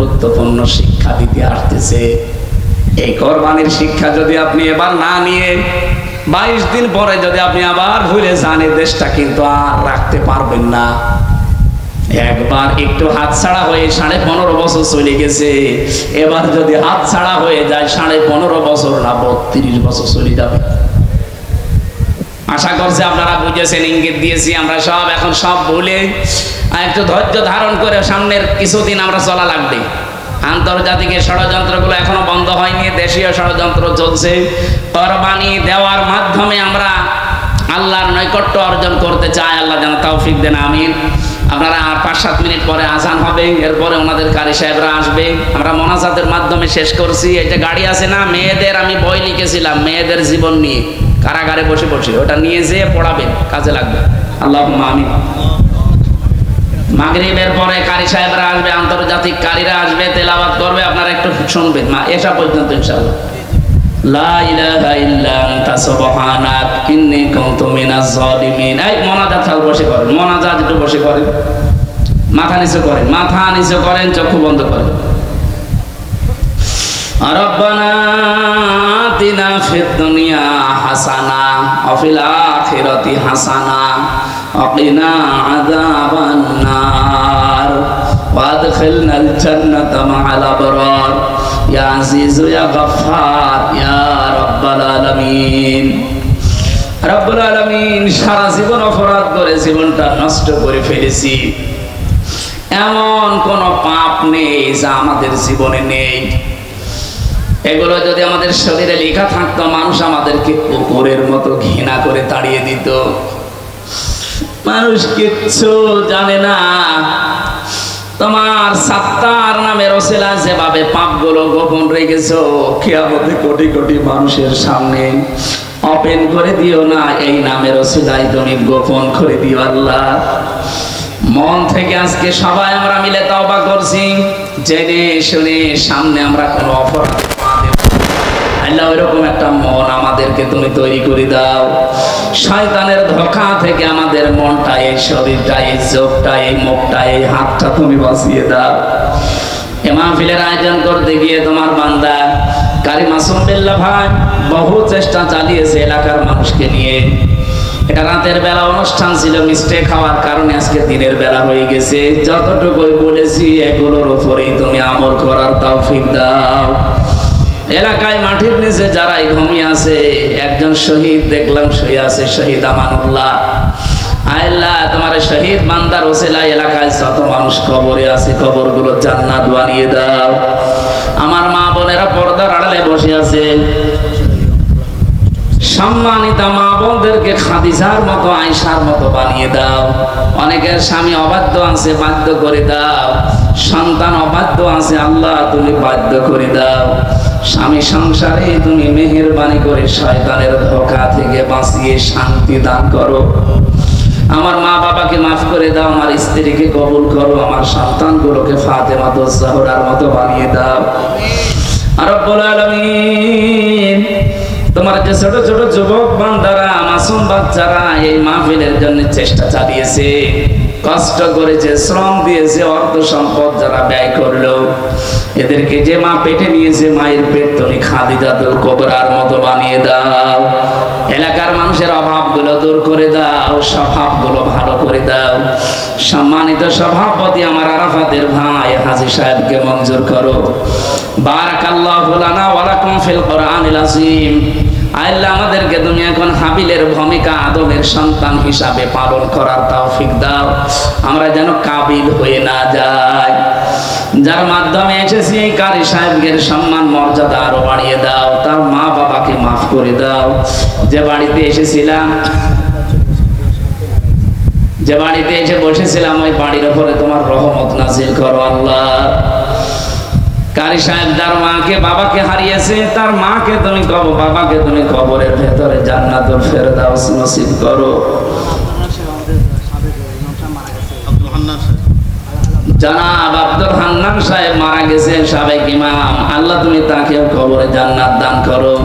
গুরুত্বপূর্ণ শিক্ষা দিতে আসতেছে। এই কোরবানির শিক্ষা যদি আপনি এবার না নিয়ে 22 দিন পরে যদি আপনি আবার ভুলে যান, এই দেশটা কিন্তু আর রাখতে পারবেন না। একবার একটু হাতছাড়া হয়ে 15.5 বছর চলে গেছে, এবার যদি হাতছাড়া হয়ে যায় 15.5 বছর না 32 বছর চলে যাবে। আশা করছি আপনারা বুঝেছেন, ইঙ্গিত দিয়েছি আমরা সব এখন সব ভুলে একটু ধৈর্য ধারণ করে সামনের কিছুদিন আমরা চলা লাগবে। আন্তর্জাতিক ষড়যন্ত্রগুলো এখনো বন্ধ হয়নি, দেশীয় ষড়যন্ত্র চলছে। কোরবানি দেওয়ার মাধ্যমে আমরা আল্লাহর নৈকট্য অর্জন করতে চাই। আল্লাহ যেন তৌফিক দেন, আমিন। আপনারা আর 5-7 মিনিট পরে আজান হবে, এরপরে ওনাদের কারি সাহেবরা আসবে। আমরা মোনাজাতের মাধ্যমে শেষ করছি। এই যে গাড়ি আছে না, মেয়েদের আমি বই লিখেছিলাম মেয়েদের জীবন নিয়ে, কারাগারে বসে বসে, ওটা নিয়ে যেয়ে পড়াবেন, কাজে লাগবে। আল্লাহুম্মা আমিন। মাগরিবের পরে কারি সাহেবরা আসবে, আন্তর্জাতিক কারিরা আসবে, তেলাওয়াত করবে, আপনারা একটু শুনবেন এসা পর্যন্ত ইনশাআল্লাহ। লা ইলাহা ইল্লা আনতা সুবহানাক ইন্নী কুনতু মিনাজ জালিমিন। এই মোনাজাত বসে করেন, মোনাজাত একটু বসে করেন, মাথা নিচু করেন, মাথা নিচু করেন, চক্ষু বন্ধ করেন। রব্বানা আতিনা ফিদ দুনিয়া হাসানা ওয়া ফিল আখিরাতি হাসানা ওয়া কিনা আযাবান নার ওয়া আদখিলনাল জান্নাতা মা'আল আবরার ইয়া আজিজু ইয়া গফফার ইয়া রাব্বাল আলামিন। রব্বুল আলামিন, সারা জীবন অপরাধ করে জীবনটা নষ্ট করে ফেলেছি। এমন কোন পাপ নেই যা আমাদের জীবনে নেই। এগুলো যদি আমাদের শরীরে লেখা থাকতো, মানুষ আমাদেরকে কুকুরের মতো ঘৃণা করে তাড়িয়ে দিত। মানুষ কিচ্ছু জানে না। তোমার সাত্তার নামের ওসিলা যেভাবে পাপগুলো গোপন রেখেছো, কিয়ামতে কোটি কোটি মানুষের সামনে ওপেন করে দিও না, এই নামের ওসিলায় তুমি গোপন করে দিও আল্লাহ। মন থেকে আজকে সবাই আমরা মিলে তওবা করছি, জেনে শুনে সামনে আমরা কোনো অপরাধ আল্লাহ এরকম একটা মন আমাদেরকে তুমি তৈরি করে দাও। শয়তানের ধোঁকা থেকে আমাদের মনটা, এই শরীরটা, এই চোখটা, এই মুখটা, এই হাতটা তুমি বাঁচিয়ে দাও। এ মাহফিলের আয়োজন করতে গিয়ে তোমার বান্দা কারি মাসুম বিল্লাহ ভাই বহু চেষ্টা চালিয়েছে এলাকার মানুষকে নিয়ে। এটা রাতের বেলা অনুষ্ঠান ছিল, মিস্টেক হওয়ার কারণে আজকে দিনের বেলা হয়ে গেছে। যতটুকুই বলেছি এগুলোর উপরেই তুমি আমল করার তৌফিক দাও। এলাকায় মাটির নিচে যারাই ঘুমিয়ে আছে, একজন শহীদ দেখলাম শুয়ে আছে, শহীদ আমানুল্লাহ। আল্লাহ তোমার শহীদ বান্দার ওসিলায় এলাকায় যত মানুষ কবরে আছে, কবরগুলো জান্নাত বানিয়ে দাও। আমার মা বোনেরা পর্দার আড়ালে বসে আছে, সম্মানিত মা বোনদেরকে খাদিজার মতো, আয়েশার মতো বানিয়ে দাও। অনেকের স্বামী অবাধ্য আছে, বাধ্য করে দাও। সন্তান অবাধ্য আছে, আল্লাহ তুমি বাধ্য করে দাও। স্বামী সংসারে তুমি মেহেরবানি করে শয়তানের ধোঁকা থেকে বাঁচিয়ে শান্তি দান করো। আমার মা বাবাকে মাফ করে দাও, আমার স্ত্রীকে কবুল করো, আমার সন্তানগুলোকে ফাতেমাতুজ জাহরার মতো বানিয়ে দাও। রব্বুল আলামিন, তোমার যে ছোট ছোট যুবক বান্দারা, মাসুম বাচ্চারা এই মাহফিলের জন্য চেষ্টা চালিয়েছে, কষ্ট করেছে, শ্রম দিয়েছে, অর্থ সম্পদ যারা ব্যয় করলো, এদেরকে যে মা পেটে নিয়েছে, মায়ের পেট তুমি খাদিজাতুল কুবরার মতো বানিয়ে দাও। এলাকার মানুষের অভাবগুলো দূর করে দাও, স্বভাবগুলো ভালো করে দাও। সম্মানিত সভাপতি আমার আরাফাতের ভাই হাজী সাহেবকে মঞ্জুর করো। বারাকাল্লাহু লানা ওয়া লাকুম ফিল কোরআনিল আযীম। আল্লাহ আমাদেরকে তুমি এখন হাবিলের ভূমিকা আদমের সন্তান হিসাবে পালন করার তৌফিক দাও, আমরা যেন কাবিল হয়ে না যাই। যার মাধ্যমে এসেছি এই কারি সাহেবের সম্মান মর্যাদা আরো বাড়িয়ে দাও, তার মা বাবাকে মাফ করে দাও। যে বাড়িতে এসেছিলাম, যে বাড়িতে এসে বসেছিলাম, ওই বাড়ির উপরে তোমার রহমত নাজিল করো আল্লাহ। কারি সাহেব তার মাকে বাবাকে হারিয়েছে, তার মাকে তুমি বাবাকে তুমি কবরের ভেতরে জান্নাতুল ফেরদাউস নসিব করো। জনাব আব্দুল হান্নান সাহেব মারা গেছেন, সাবেক ইমাম, আল্লাহ তুমি তাকে কবরে জান্নাত দান করো।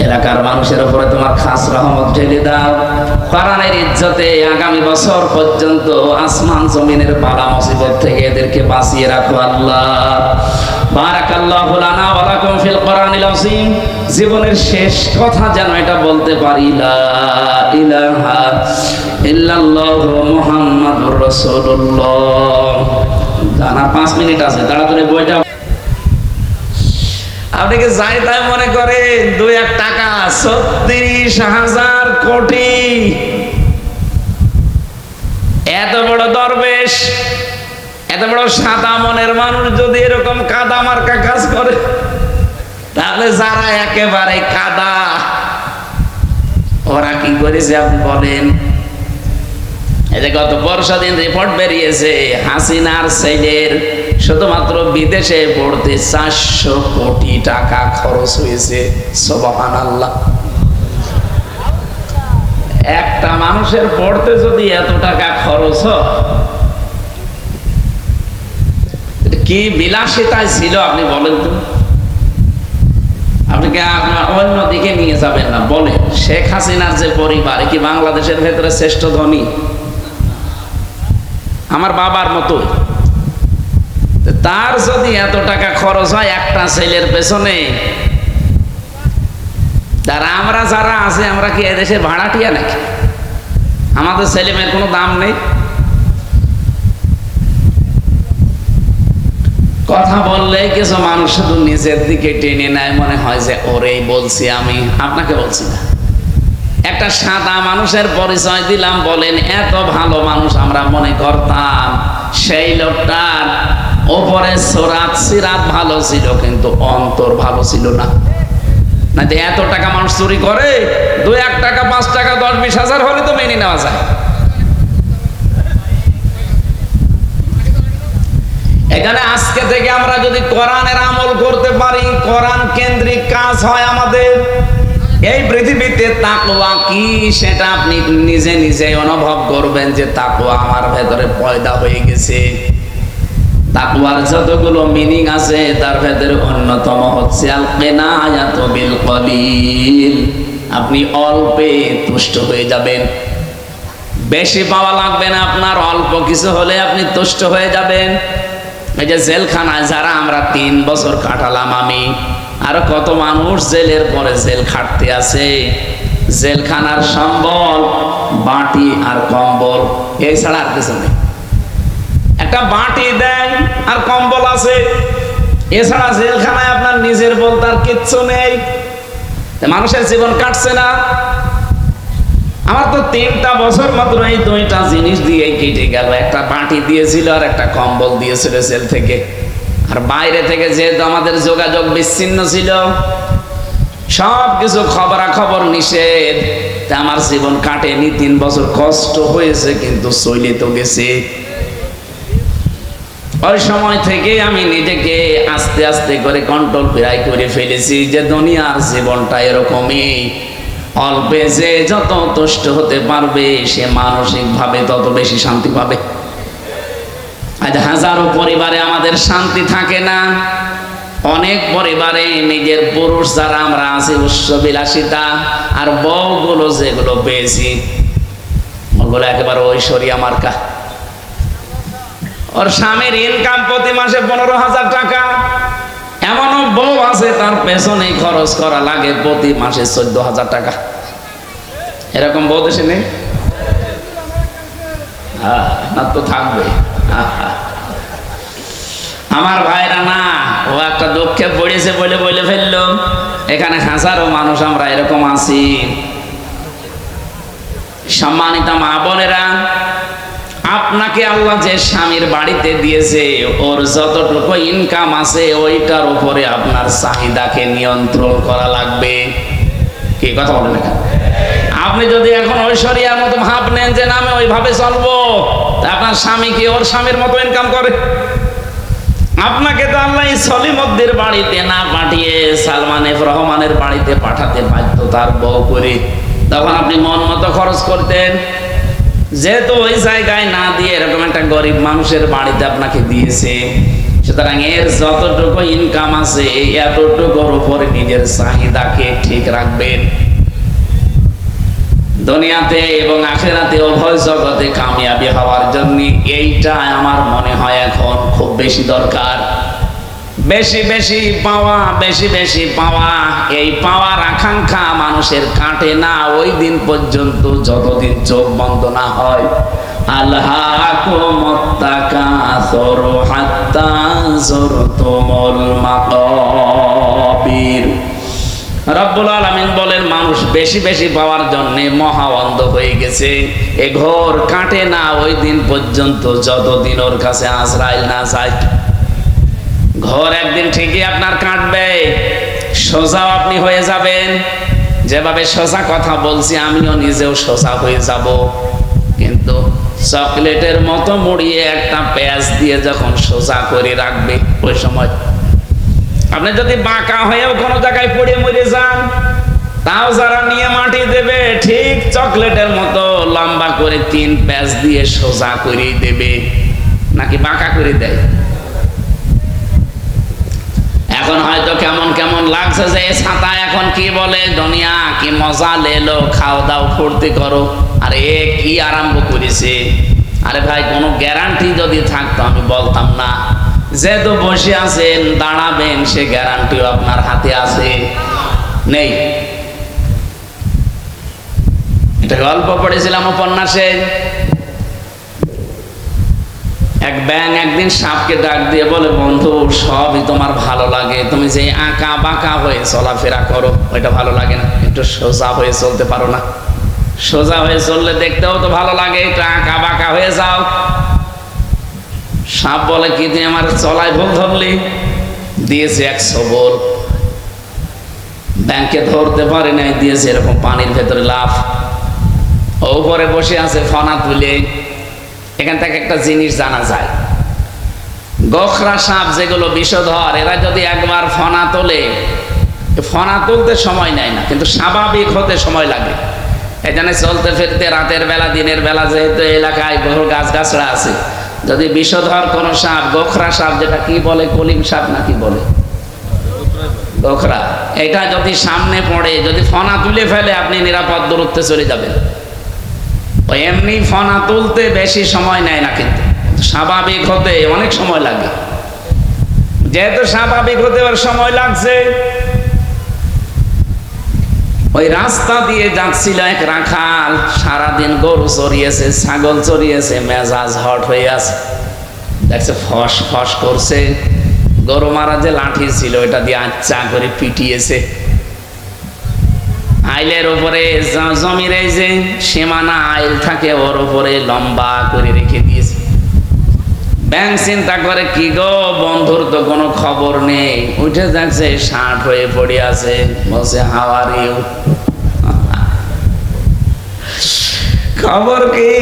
এলাকার মানুষের উপরে তোমার খাস রহমত ঢেলে দাও। কোরআনের ইজ্জতে আগামী বছর পর্যন্ত আসমান জমিনের বালা মুসিবত থেকে এদেরকে বাঁচিয়ে রাখো আল্লাহ। বারাকাল্লাহু লানা ওয়া লাকুম ফিল কোরআনিল আযীম। জীবনের শেষ কথা যেন এটা বলতে পারি, লা ইলাহা ইল্লাল্লাহু মুহাম্মাদুর রাসূলুল্লাহ। জানা 5 মিনিট আছে, তাড়াতাড়ি বইটা। আপনি কি যাই তাই মনে করেন 2-1 টাকা 36,000 কোটি, এত বড় দরবেশ, এত বড় সাদা মনের মানুষ যদি এরকম কাদা মার্কা কাজ করে, তাহলে যারা একেবারে কাদা ওরা কি করেছে আপনি বলেন? এই যে গত বর্ষা দিন রিপোর্ট বেরিয়েছে, হাসিনার ছেলের শুধুমাত্র বিদেশে পড়তে 400 কোটি টাকা খরচ হয়েছে। সুবহানাল্লাহ। একটা মানুষের পড়তে যদি এত টাকা খরচ হয়, কি বিলাসিতায় ছিল আপনি বলেন তো? আপনি কি অন্য দিকে নিয়ে যাবেন না? বলেন, শেখ হাসিনার যে পরিবার কি বাংলাদেশের ভেতরে শ্রেষ্ঠ ধনী? আমার বাবার মতো। তার যদি এত টাকা খরচ হয় একটা ছেলের পেছনে, তার আমরা যারা আছে আমরা কি এদেশে ভাড়াটিয়া নাকি? আমাদের ছেলে মেয়ের কোনো দাম নেই। কথা বললে কিছু মানুষ শুধু নিজের দিকে টেনে নেয়, মনে হয় যে ওরেই বলছি, আমি আপনাকে বলছি না। একটা সাদা মানুষের পরিচয় দিলাম, বলেন এত ভালো মানুষ আমরা মনে করতাম। সেই লোকটার ওপরে সোরাত সিরাত ভালো ছিল, কিন্তু অন্তর ভালো ছিল না। না যে এত টাকা মানুষ চুরি করে, 2-1 টাকা 5 টাকা 10-20 হাজার হলে তো মেনে নেওয়া যায়। এখানে আজকে থেকে আমরা যদি কোরআনের আমল করতে পারি, কোরআন কেন্দ্রিক কাজ হয় আমাদের, এই পৃথিবীতে তাকওয়া কি সেটা আপনি নিজে নিজে অনুভব করবেন যে তাকওয়া আমার ভেতরে পয়দা হয়ে গেছে। তাকওয়ার যতগুলো মিনিং আছে তার ভেতরে অন্যতম হচ্ছে আল কিনায়াতু বিল কলিল। আপনি অল্পে তুষ্ট হয়ে যাবেন, বেশি পাওয়া লাগবে না আপনার, অল্প কিছু হলে আপনি তুষ্ট হয়ে যাবেন। এই যে জেলখানায় যারা আমরা 3 বছর কাটালাম, আমি আর কত মানুষ জেলের পরে জেল খাটতে আছে। জেলখানার সম্বল বাটি আর কম্বল, এছাড়া আর কিছু নেই। একটা বাটি দেয় আর কম্বল আছে, এছাড়া জেলখানায় আপনার নিজের বলতে আর কিচ্ছু নেই। মানুষের জীবন কাটছে না। আমার তো 3টা বছর মাত্র এই 2টা জিনিস দিয়ে কেটে গেল। একটা বাটি দিয়েছিল আর একটা কম্বল দিয়েছিল জেল থেকে। আর বাইরে থেকে যেহেতু আমাদের যোগাযোগ বিচ্ছিন্ন ছিল, সব কিছু খবরাখবর নিষেধ, তা আমার জীবন কাটেনি। 3 বছর কষ্ট হয়েছে, কিন্তু চলে তো গেছে। ওই সময় থেকে আমি নিজেকে আস্তে আস্তে করে কন্ট্রোল প্রায় করে ফেলেছি যে দুনিয়ার জীবনটা এরকমই, অল্পে যে যত তুষ্ট হতে পারবে সে মানসিকভাবে তত বেশি শান্তি পাবে। আজ হাজারো পরিবারে আমাদের শান্তি থাকে না। অনেক পরিবারে নিজের পুরুষ যারা আমরা আছি উচ্চবিলাসিতা, আর বউগুলো যেগুলো পেয়েছি ওগুলো একেবারে ঐশ্বরিয়া মার্কা। ওর স্বামীর ইনকাম প্রতি মাসে 15,000 টাকা। এমনও বউ আছে তার পেছনে খরচ করা লাগে প্রতি মাসে 14,000 টাকা। এরকম বউ দেশে নেই? না তো থাকবে। আমার ভাইরা না, ও একটা দুঃখে পড়েছে বলে বলে ফেললো। এখানে হাজারো মানুষ আমরা এরকম আছি। সম্মানিত মা বোনেরা, আপনাকে আল্লাহ যে স্বামীর বাড়িতে দিয়েছে, ওর যতটুকু ইনকাম আছে ওইটার উপরে আপনার চাহিদাকে নিয়ন্ত্রণ করা লাগবে। কি কথা বলেন? এখানে আপনি যদি এখন ঐশ্বরিয়ার মতো ভাব নেন যে না আমি ওইভাবে চলবো, তা আপনার স্বামী কি ওর স্বামীর মতো ইনকাম করে? আপনাকে তো আল্লাহ সলিমদ্দির বাড়িতে না পাঠিয়ে সালমান এফ রহমানের বাড়িতে পাঠাতে বাধ্য তার বউ করে। তখন আপনি মন মতো খরচ করতেন। যেহেতু ওই জায়গায় না দিয়ে এরকম একটা গরিব মানুষের বাড়িতে আপনাকে দিয়েছে, সে তো সুতরাং এর যতটুকু ইনকাম আছে এতটুকুর উপরে নিজের চাহিদাকে ঠিক রাখবেন। দুনিয়াতে এবং আখিরাতে উভয় জগতে কামিয়াবি হওয়ার জন্য এইটা আমার মনে হয় এখন খুব বেশি দরকার। বেশি বেশি পাওয়া, বেশি বেশি পাওয়া, এই পাওয়ার আকাঙ্ক্ষা মানুষের কাটে না ওই দিন পর্যন্ত যতদিন চোখ বন্ধ না হয়। আলহাকুমুত তাকাসুর হাত্তা যুরতুমুল মাকাবির। রব্বুল আলামিন বলেন মানুষ বেশি বেশি পাওয়ার জন্য মহা অন্ধ হয়ে গেছে। এ ঘোর কাটে না ওই দিন পর্যন্ত যতদিন ওর কাছে আজরাইল না যায়। ঘর একদিন ঠিকই আপনার কাটবে, সোজা আপনি হয়ে যাবেন। যেভাবে সোজা কথা বলছি আমিও নিজেও সোজা হয়ে যাব, কিন্তু চকলেটের মতো মুড়িয়ে একটা পেঁয়াজ দিয়ে যখন সোজা করে রাখবে ওই সময় আপনি যদি বাঁকা হয়েও কোনো জায়গায় পড়ে মরে যান, তাও যারা নিয়ে মাটি দেবে ঠিক চকলেটের মতো লম্বা করে 3 পেঁয়াজ দিয়ে সোজা করে দেবে, নাকি বাঁকা করে দেয়? এখন হয়তো কেমন কেমন লাগছে যে ছাতা এখন কি বলে, দুনিয়া কি মজা লেলো, খাও দাও ফুর্তি করো, আর এ কি আরম্ভ করেছে। আরে ভাই, কোনো গ্যারান্টি যদি থাকতো আমি বলতাম না। যেহেতু বসে আছেন দাঁড়াবেন, সে গ্যারান্টিও আপনার হাতে আছে নেই। এটা গল্প পড়েছিলাম উপন্যাসে। এক ব্যাঙ একদিন সাপকে ডাক দিয়ে বলে, বন্ধু সবই তোমার ভালো লাগে, তুমি যে আঁকা বাঁকা হয়ে চলাফেরা করো ওইটা ভালো লাগে না, একটু সোজা হয়ে চলতে পারো না? সোজা হয়ে চললে দেখতেও তো ভালো লাগে, একটু আঁকা বাঁকা হয়ে যাও। সাপ বলে, কি তুই আমার চলায় ভুল ধরলি? দিয়েছে 100 বল। ব্যাংকে ধরতে পারে নাই, দিয়েছে এরকম পানির ভেতরে লাফ। উপরে বসে আছে ফনা তুলে। এখান থেকে একটা জিনিস জানা যায়, গোখরা সাপ যেগুলো বিষধর, এরা যদি একবার ফনা তোলে, ফনা তুলতে সময় নেয় না, কিন্তু স্বাভাবিক হতে সময় লাগে। এখানে চলতে ফিরতে রাতের বেলা দিনের বেলা যেহেতু এলাকায় বহু গাছগাছড়া আছে, যদি বিষধর কোন সাপ, গোখরা সাপ যেটা কি বলে, কলিম সাপ নাকি বলে, গোখরা, এটা যদি সামনে পড়ে, যদি ফনা তুলে ফেলে, আপনি নিরাপদ দূরত্বে চলে যাবেন। এমনি ফনা তুলতে বেশি সময় নেয় না, কিন্তু স্বাভাবিক হতে অনেক সময় লাগে। যেহেতু স্বাভাবিক হতে ওর সময় লাগছে, ওই রাস্তা দিয়ে যাচ্ছিল এক রাখাল, সারাদিন গরু চড়িয়েছে, ছাগল চড়িয়েছে, মেজাজ হট হয়ে আছে। দেখছে ফস ফস করছে, গরু মারা যে লাঠি ছিল ওইটা দিয়ে আচ্ছা করে পিটিয়েছে। আইলের উপরে জমির এই যে সীমানা আইল থাকে ওর উপরে লম্বা করে রেখে দিয়েছে। ব্যাংক চিন্তা করে, কি গো বন্ধুর তো কোনো খবর নেই। উঠে যাচ্ছে, ষাট হয়ে পড়ে আছে, বলছে হাউ আর ইউ, খবর কি?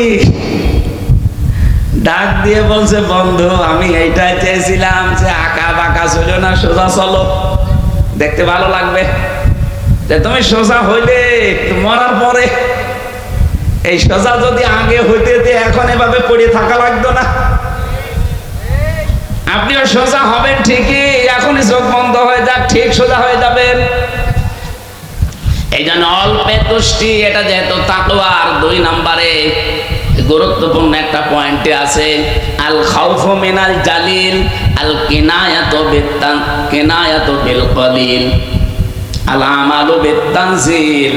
ডাক দিয়ে বলছে, বন্ধু আমি এইটাই চেয়েছিলাম যে আঁকা বাঁকা ছিল না, সোজা চলো, দেখতে ভালো লাগবে। যে তুমি সোজা হইলে মরার পরে, এই সোজা যদি আগে হইতে এখন এভাবে পড়ে থাকা লাগতো না। আপনিও সোজা হবেন ঠিকই, এখনই চোখ বন্ধ হয়ে যাক, ঠিক সোজা হয়ে যাবেন। এই জন্য অল্পে তুষ্টি, এটা যেহেতু তাকওয়ার 2 নম্বরে গুরুত্বপূর্ণ একটা পয়েন্টে আছে, আল খাউফু মিনাল জালিল, আল কিনায়াতু বিল কলিল, আল আমালু বিত তানজিল।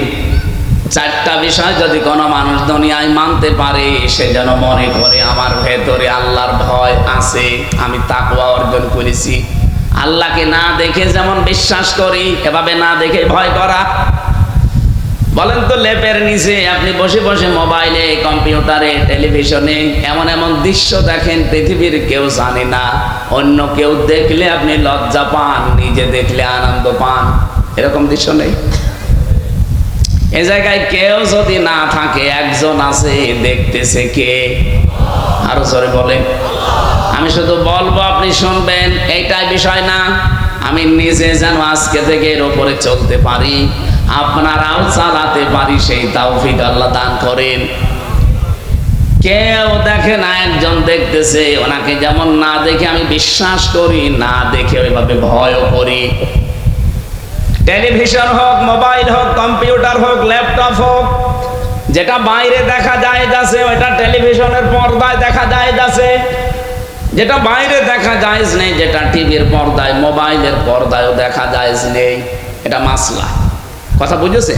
4টা বিষয় যদি কোনো মানুষ দুনিয়ায় মানতে পারে, সে যেন মনে করে আমার ভেতরে আল্লাহর ভয় আছে, আমি তাকওয়া অর্জন করেছি। আল্লাহকে না দেখে যেমন বিশ্বাস করি, এভাবে না দেখে ভয় করা। বলেন তো, লেপের নিচে আপনি বসে বসে মোবাইলে, কম্পিউটারে, টেলিভিশনে এমন এমন দৃশ্য দেখেন পৃথিবীর কেউ জানে না। অন্য কেউ দেখলে আপনি লজ্জা পান, নিজে দেখলে আনন্দ পান, এরকম দৃশ্য নেই? এ জায়গায় কেউ যদি না থাকে, একজন আছে, দেখতেছে কে? আরো জোরে বলে। আমি শুধু বলবো, আপনি শুনবেন, এইটাই বিষয় না। আমি নিজে যেন আজকে থেকে এর উপরে চলতে পারি, আপনারাও চালাতে পারি, সেই তৌফিক আল্লাহ দান করেন। কেউ দেখে না, একজন দেখতেছে। ওনাকে যেমন না দেখে আমি বিশ্বাস করি, না দেখে ওইভাবে ভয়ও করি। টেলিভিশন হোক, মোবাইল হোক, কম্পিউটার হোক, ল্যাপটপ হোক, যেটা বাইরে দেখা যায় যাচ্ছে ওইটা টেলিভিশনের পর্দায় দেখা যায় যাচ্ছে। যেটা বাইরে দেখা যায় নেই, যেটা টিভির পর্দায়, মোবাইলের পর্দায়ও দেখা যায় নেই। এটা মাসলা। কথা বুঝেছে?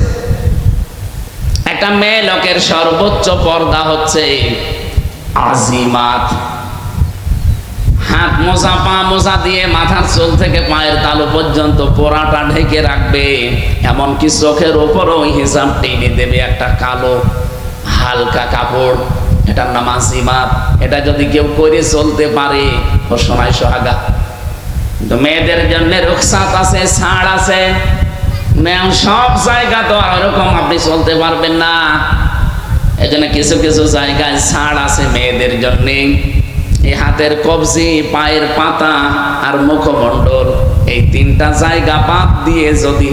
একটা মেয়ে লোকের সর্বোচ্চ পর্দা হচ্ছে আজিমাত। হাত মোজা, পা মোজা দিয়ে মাথার চুল থেকে পায়ের তালু পর্যন্ত পোড়াটা ঢেকে রাখবে। এমনকি চোখের উপরও হিসাব টেনে দেবে একটা কালো হালকা কাপড়। এটার নাম আজিমাত। এটা যদি কেউ করে চলতে পারে ও সোনায় সোহাগা। কিন্তু মেয়েদের জন্য রুখসাত আছে, ছাড় আছে। সব জায়গা তো আর ওরকম আপনি চলতে পারবেন না। এজন্য কিছু কিছু জায়গায় ছাড় আছে মেয়েদের জন্য। এই হাতের কবজি, পায়ের পাতা আর মুখমণ্ডল, এই তিনটা জায়গা বাদ দিয়ে যদি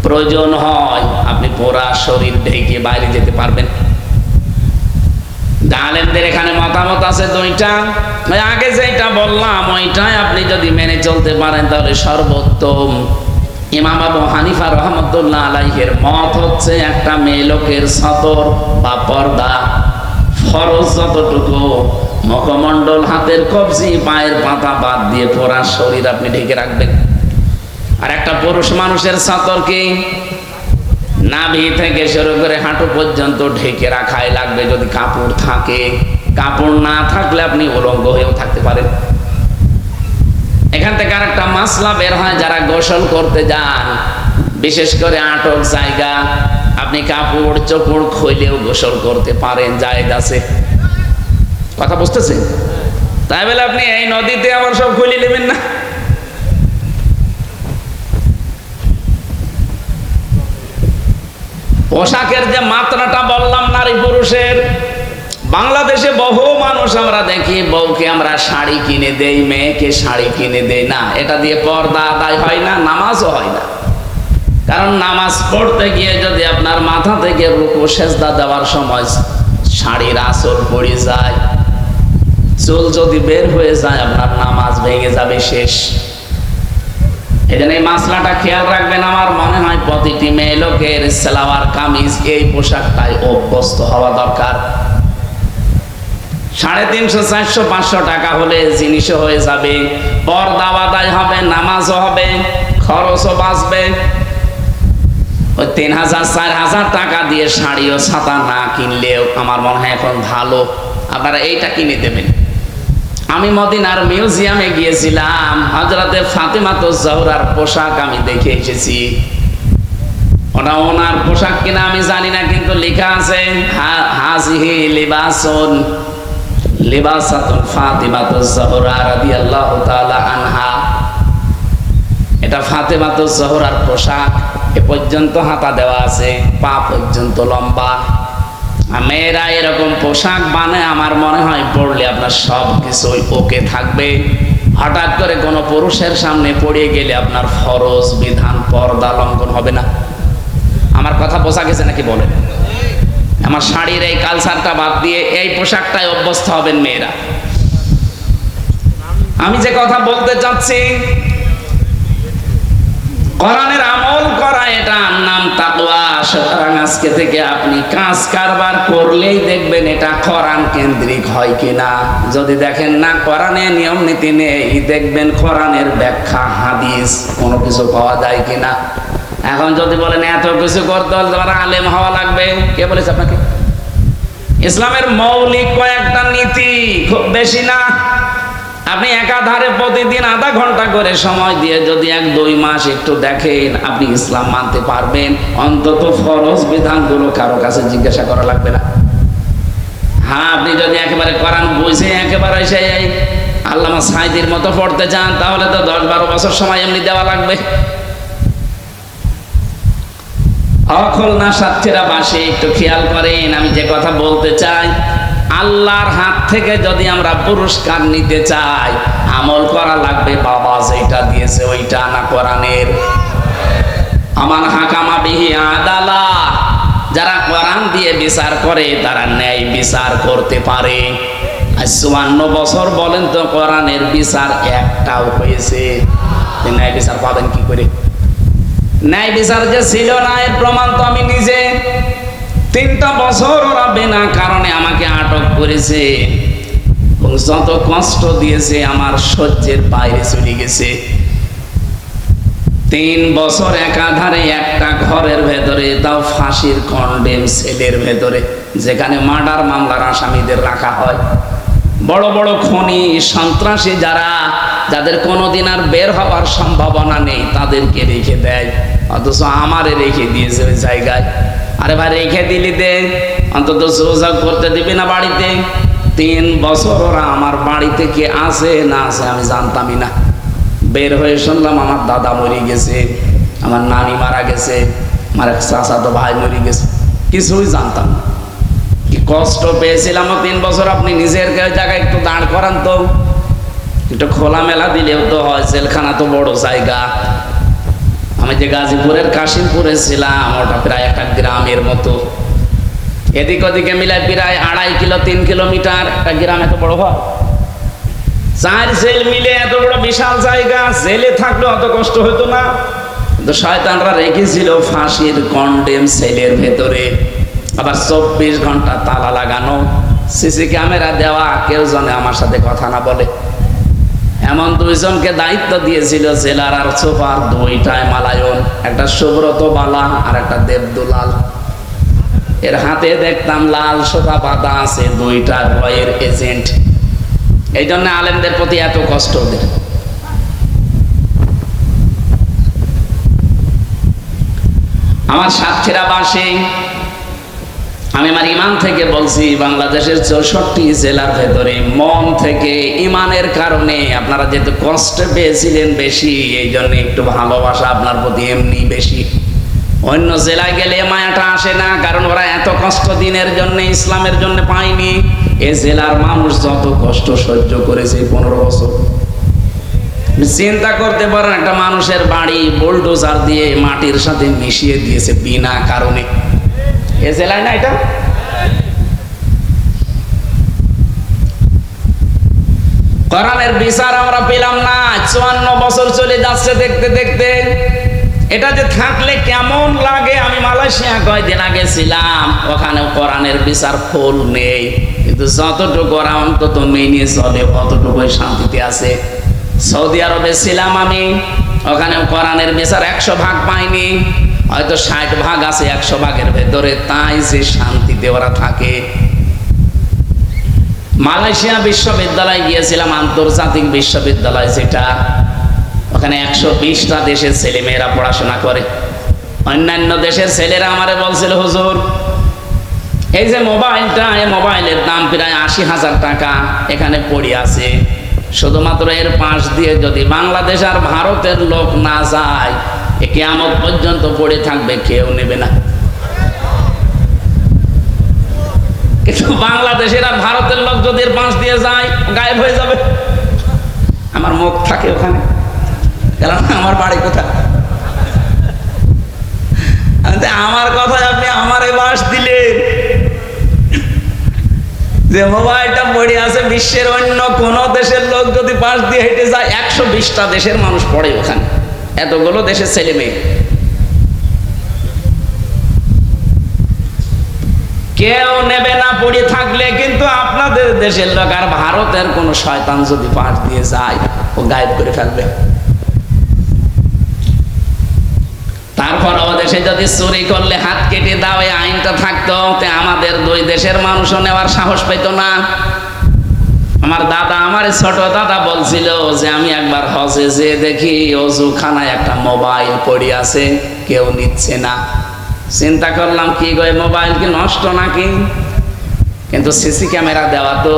প্রয়োজন হয় আপনি পুরা শরীর ঢেকে বাইরে যেতে পারবেন। আলেমদের এখানে মতামত আছে দুইটা। আগে যেটা বললাম ওইটাই আপনি যদি মেনে চলতে পারেন তাহলে সর্বোত্তম। ইমাম আবু হানিফা রহমতুল্লাহ আলাইহির মত হচ্ছে একটা মেয়ে লোকের সতর বা পর্দা ফরজ যতটুকু, মুখমণ্ডল, হাতের কবজি, পায়ের পাতা বাদ দিয়ে পুরা শরীর আপনি ঢেকে রাখবেন। আর একটা পুরুষ মানুষের সতর কি নাভি থেকে শুরু করে হাঁটু পর্যন্ত ঢেকে রাখাই লাগবে যদি কাপড় থাকে। কাপড় না থাকলে আপনি উলঙ্গ হয়েও থাকতে পারেন। এখান থেকে আর একটা মাসলা বের হয়, যারা গোসল করতে যান, বিশেষ করে আটক জায়গা, আপনি কাপড় চোপড় খুলেও গোসল করতে পারেন, জায়েজ আছে। কথা বুঝতেছেন? তাই বলে আপনি এই নদীতে আবার সব খুলে নেবেন না। পোশাকের যে মাত্রাটা বললাম নারী পুরুষের, বাংলাদেশে বহু মানুষ আমরা দেখি বউকে আমরা শাড়ি কিনে দেই, মেয়েকে শাড়ি কিনে দেই না। এটা দিয়ে পর্দা আদায় হয় না, নামাজও হয় না। কারণ নামাজ পড়তে গিয়ে যদি আপনার মাথা থেকে রুকু সেজদা দেওয়ার সময় শাড়ির আঁচল পড়ে যায়, চুল যদি বের হয়ে যায়, আপনার নামাজ ভেঙে যাবে, শেষ। এই জন্য এই মাসলাটা খেয়াল রাখবেন। আমার মনে হয় প্রতিটি মেয়ে লোকের সালোয়ার কামিজ এই পোশাকটাই অভ্যস্ত হওয়া দরকার। 350, 400, 500 টাকা হলে জিনিসও হয়ে যাবে, পর্দা আদায় হবে, নামাজও হবে, খরচও বাঁচবে। ওই 3000, 4000 টাকা দিয়ে শাড়ি ও ছাতা না কিনলেও আমার মনে হয় এখন ভালো আপনারা এইটা কিনে দেবেন। আমি মদিনার মিউজিয়ামে গিয়েছিলাম, হযরতে ফাতেমাতুজ জোহরার পোশাক আমি দেখে এসেছি। ওটা ওনার পোশাক কিনা আমি জানি না, কিন্তু লেখা আছে হাজিহি লিবাসুন লিবাসাতুন ফাতিমাতুজ জোহরা রাদিয়াল্লাহু তাআলা আনহা। এটা ফাতেমাতুজ জোহরার পোশাক। এ পর্যন্ত হাতা দেওয়া আছে, পা পর্যন্ত লম্বা। মেয়েরা এরকম পোশাক বানায়, আমার মনে হয় পড়লে আপনার সব কিছুই ওকে থাকবে। হঠাৎ করে কোনো পুরুষের সামনে পড়ে গেলে আপনার ফরজ বিধান পর্দা লঙ্ঘন হবে না। আমার কথা বোঝা গেছে নাকি বলেন? আমার শাড়ির এই কালচারটা বাদ দিয়ে এই পোশাকটাই অভ্যস্ত হবেন মেয়েরা। আমি যে কথা বলতে চাচ্ছি, কোরআনের আমল করা, এটার নাম তাকওয়া। সুতরাং আজকে থেকে আপনি কাজ কারবার করলেই দেখবেন এটা কোরআন কেন্দ্রিক হয় কিনা। যদি দেখেন না কোরআনে নিয়ম নীতি নেই, দেখবেন কোরআনের ব্যাখ্যা হাদিস কোনো কিছু পাওয়া যায় কিনা। এখন যদি বলেন এত কিছু করতে হলে তোমার আলেম হওয়া লাগবে, কে বলেছে আপনাকে? ইসলামের মৌলিক কয়েকটা নীতি, খুব বেশি না। আপনি একাধারে প্রতিদিন আধা ঘন্টা করে সময় দিয়ে যদি 1-2 মাস একটু দেখেন, আপনি ইসলাম মানতে পারবেন। অন্তত ফরজ বিধানগুলো কারো কাছে জিজ্ঞাসা করা লাগবে না। হ্যাঁ, আপনি যদি একেবারে কোরআন বুঝে একেবারে সেই আল্লামা সাঈদীর মতো পড়তে চান, তাহলে তো 10-12 বছর সময় এমনি দেওয়া লাগবে। অখলনা সাথীরা বাসে একটু খেয়াল করেন, আমি যে কথা বলতে চাই, আল্লাহর হাত থেকে যদি আমরা পুরস্কার নিতে চাই, আমল করা লাগবে বাবা যেটা দিয়েছে ওইটা, না কোরআনের। আমার হাকামা বিহি আদালা, যারা কোরআন দিয়ে বিচার করে তারা ন্যায় বিচার করতে পারে। আজ 54 বছর বলেন তো কোরআনের বিচার একটাও হয়েছে? ন্যায় বিচার পাবেন কি করে? ন্যায় বিচার যে ছিল না এর প্রমাণ তো আমি নিজে। 3টা বছর ওরা বিনা কারণে আমাকে আটক করেছে এবং যত কষ্ট দিয়েছে আমার সহ্যের বাইরে চলে গেছে। 3 বছর একাধারে একটা ঘরের ভেতরে, তাও ফাঁসির কন্ডেম সেলের ভেতরে, যেখানে মার্ডার মামলার আসামিদের রাখা হয়। বড় বড় খনি সন্ত্রাসী যাদের কোনোদিন আর বের হওয়ার সম্ভাবনা নেই তাদেরকে রেখে দেয়, অথচ আমারে রেখে দিয়েছে ওই জায়গায়। আরে ভাই রেখে দিলি দে, অন্তত সোজা করতে দিবি না বাড়িতে? 3 বছর ওরা আমার বাড়িতে কে আছে না আছে আমি জানতামই না। বের হয়ে শুনলাম আমার দাদা মরে গেছে, আমার নানি মারা গেছে, আমার এক চাচাতো ভাই মরে গেছে, কিছুই জানতাম না। কি কষ্ট পেয়েছিলাম 3 বছর। আপনি নিজের জায়গায় একটু দাঁড় করান তো, একটু খোলামেলা দিলেও তো হয়। জেলখানা তো বড় জায়গা। আমি যে গাজীপুরের কাশিমপুরে ছিলাম ওটা প্রায় একটা গ্রামের মতো, এদিক ওদিকে মিলায় প্রায় 2.5 কিলো 3 কিলোমিটার একটা গ্রাম। এত বড় হয়? 4 জেল মিলে এত বড় বিশাল জায়গা। জেলে থাকলে অত কষ্ট হতো না, কিন্তু শয়তানরা রেখেছিল ফাঁসির কন্ডেম সেলের ভেতরে। আবার 24 ঘন্টা তালা লাগানো, সিসি ক্যামেরা দেওয়া, কেউ জানে আমার সাথে কথা না বলে। এমন 2 জনকে দায়িত্ব দিয়েছিল জেলার আর সুপার, 2টায় মালায়ন, একটা সুব্রত বালা আর একটা দেবদুলাল। এর হাতে দেখতাম লাল সোতা পাতা আছে, 2টা ভয়ের এজেন্ট। এই জন্য আলেমদের প্রতি এত কষ্ট ওদের। আমার সাতক্ষীরাবাসী, আমি আমার ইমান থেকে বলছি, বাংলাদেশের 64 জেলার ভেতরে মন থেকে ইমানের কারণে আপনারা যেহেতু কষ্ট পেয়েছিলেন বেশি, এই জন্য একটু ভালোবাসা আপনার প্রতি এমনি বেশি। অন্য জেলায় গেলে মায়াটা আসে না, কারণ ওরা এত কষ্ট দিনের জন্য, ইসলামের জন্য পায়নি। এ জেলার মানুষ যত কষ্ট সহ্য করেছে 15 বছর, চিন্তা করতে পারেন। একটা মানুষের বাড়ি বুলডোজার দিয়ে মাটির সাথে মিশিয়ে দিয়েছে বিনা কারণে। এ জেলায় না এটা? কোরআনের বিচার আমরা পেলাম না। 54 বছর চলে যাচ্ছে দেখতে দেখতে। এটা যে থাকলে কেমন লাগে। আমি মালয়েশিয়া কয়দিন আগে ছিলাম, ওখানে কোরআনের বিচার ফুল নেই, কিন্তু যতটুকু ওরা অন্তত মেনে চলে অতটুকুই শান্তিতে আছে। সৌদি আরবে ছিলাম আমি, ওখানে কোরআনের বিচার 100 ভাগ পাইনি, হয়তো 60 ভাগ আছে 100 ভাগের ভেতরে, তাই যে শান্তিতে ওরা থাকে। মালয়েশিয়া বিশ্ববিদ্যালয়ে গিয়েছিলাম, আন্তর্জাতিক বিশ্ববিদ্যালয় যেটা, ওখানে 120টা দেশের ছেলে মেয়েরা পড়াশোনা করে। অন্যান্য দেশের ছেলেরা আমারে বলছিল, হুজুর এই যে মোবাইলটা, এই মোবাইলের দাম প্রায় 80,000 টাকা এখানে পড়ে আছে, শুধুমাত্র এর পাশ দিয়ে যদি বাংলাদেশ আর ভারতের লোক না যায়, এ কিয়ামত পর্যন্ত পড়ে থাকবে, কেউ নেবে না। কিন্তু বাংলাদেশের আর ভারতের লোক যদি এর পাশ দিয়ে যায়, গায়েব হয়ে যাবে। আমার মুখ থাকে ওখানে, কারণ আমার বাড়ি কোথায়। আমার কথায় আপনি আমারে বাস দিলেন। যে মোবাইলটা পড়ে আছে, বিশ্বের অন্য কোন দেশের লোক যদি পাশ দিয়ে হেঁটে যায়, 120টা দেশের মানুষ পড়ে ওখানে, এতগুলো দেশের ছেলে মেয়ে। কেউ নেবে না পড়ে থাকলে, কিন্তু আপনাদের দেশের লোক আর ভারতের কোন শয়তান যদি পাশ দিয়ে যায়, ও গায়েব করে ফেলবে। তারপর ও দেশে যদি চুরি করলে হাত কেটে দাও, এই আইনটা থাকতো, আমাদের 2 দেশের মানুষও নেওয়ার সাহস পেত না। আমার দাদা, আমার ছোট দাদা বলছিল যে আমি একবার হজে যে দেখি অজুখানায় একটা মোবাইল পড়ে আছে, কেউ নিচ্ছে না। চিন্তা করলাম কি গো, মোবাইল কি নষ্ট নাকি? কিন্তু সিসি ক্যামেরা দেওয়া তো।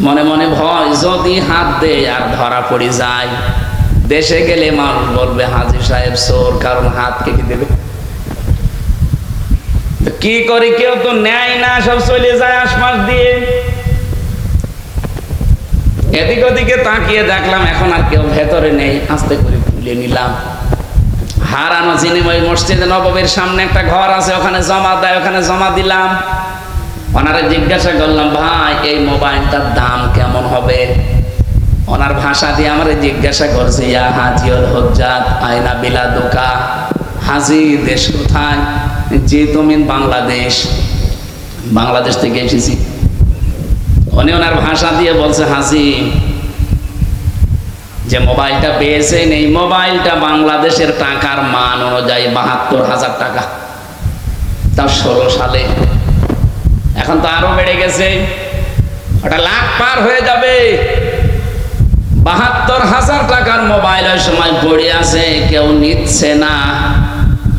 মনে মনে ভয়, যদি হাত দেয় আর ধরা পড়ে যায়, দেশে গেলে মানুষ বলবে হাজী সাহেব চোর, কারণ হাত কেটে দেবে। কি করি, কেউ তো নেয় না, সব চলে যায় আশপাশ দিয়ে। এদিক ওদিকে তাকিয়ে দেখলাম এখন আর কেউ ভেতরে নেই, আস্তে করে তুলে নিলাম। হারানো জিনিস ওই মসজিদে নববীর সামনে একটা ঘর আছে, ওখানে জমা দেয়, ওখানে জমা দিলাম। ওনারে জিজ্ঞাসা করলাম, ভাই এই মোবাইলটার দাম কেমন হবে? ওনার ভাষা দিয়ে আমারে জিজ্ঞাসা করছে, ইয়া হাজিউল হুজ্জাত আইনা বিলাদুকা, হাজি দেশ কোথায়? যে তুমি বাংলাদেশ। বাংলাদেশ থেকে এসেছি। উনি ওনার ভাষা দিয়ে বলছে, হাজি যে মোবাইলটা পেয়েছেন এই মোবাইলটা বাংলাদেশের টাকার মান অনুযায়ী ৭২,০০০ টাকা, তাও ১৬ সালে। এখন তো আরো বেড়ে গেছে, ওটা লাখ পার হয়ে যাবে। ৭২,০০০ টাকার মোবাইল ওই সময় পড়ে আছে, কেউ নিচ্ছে না।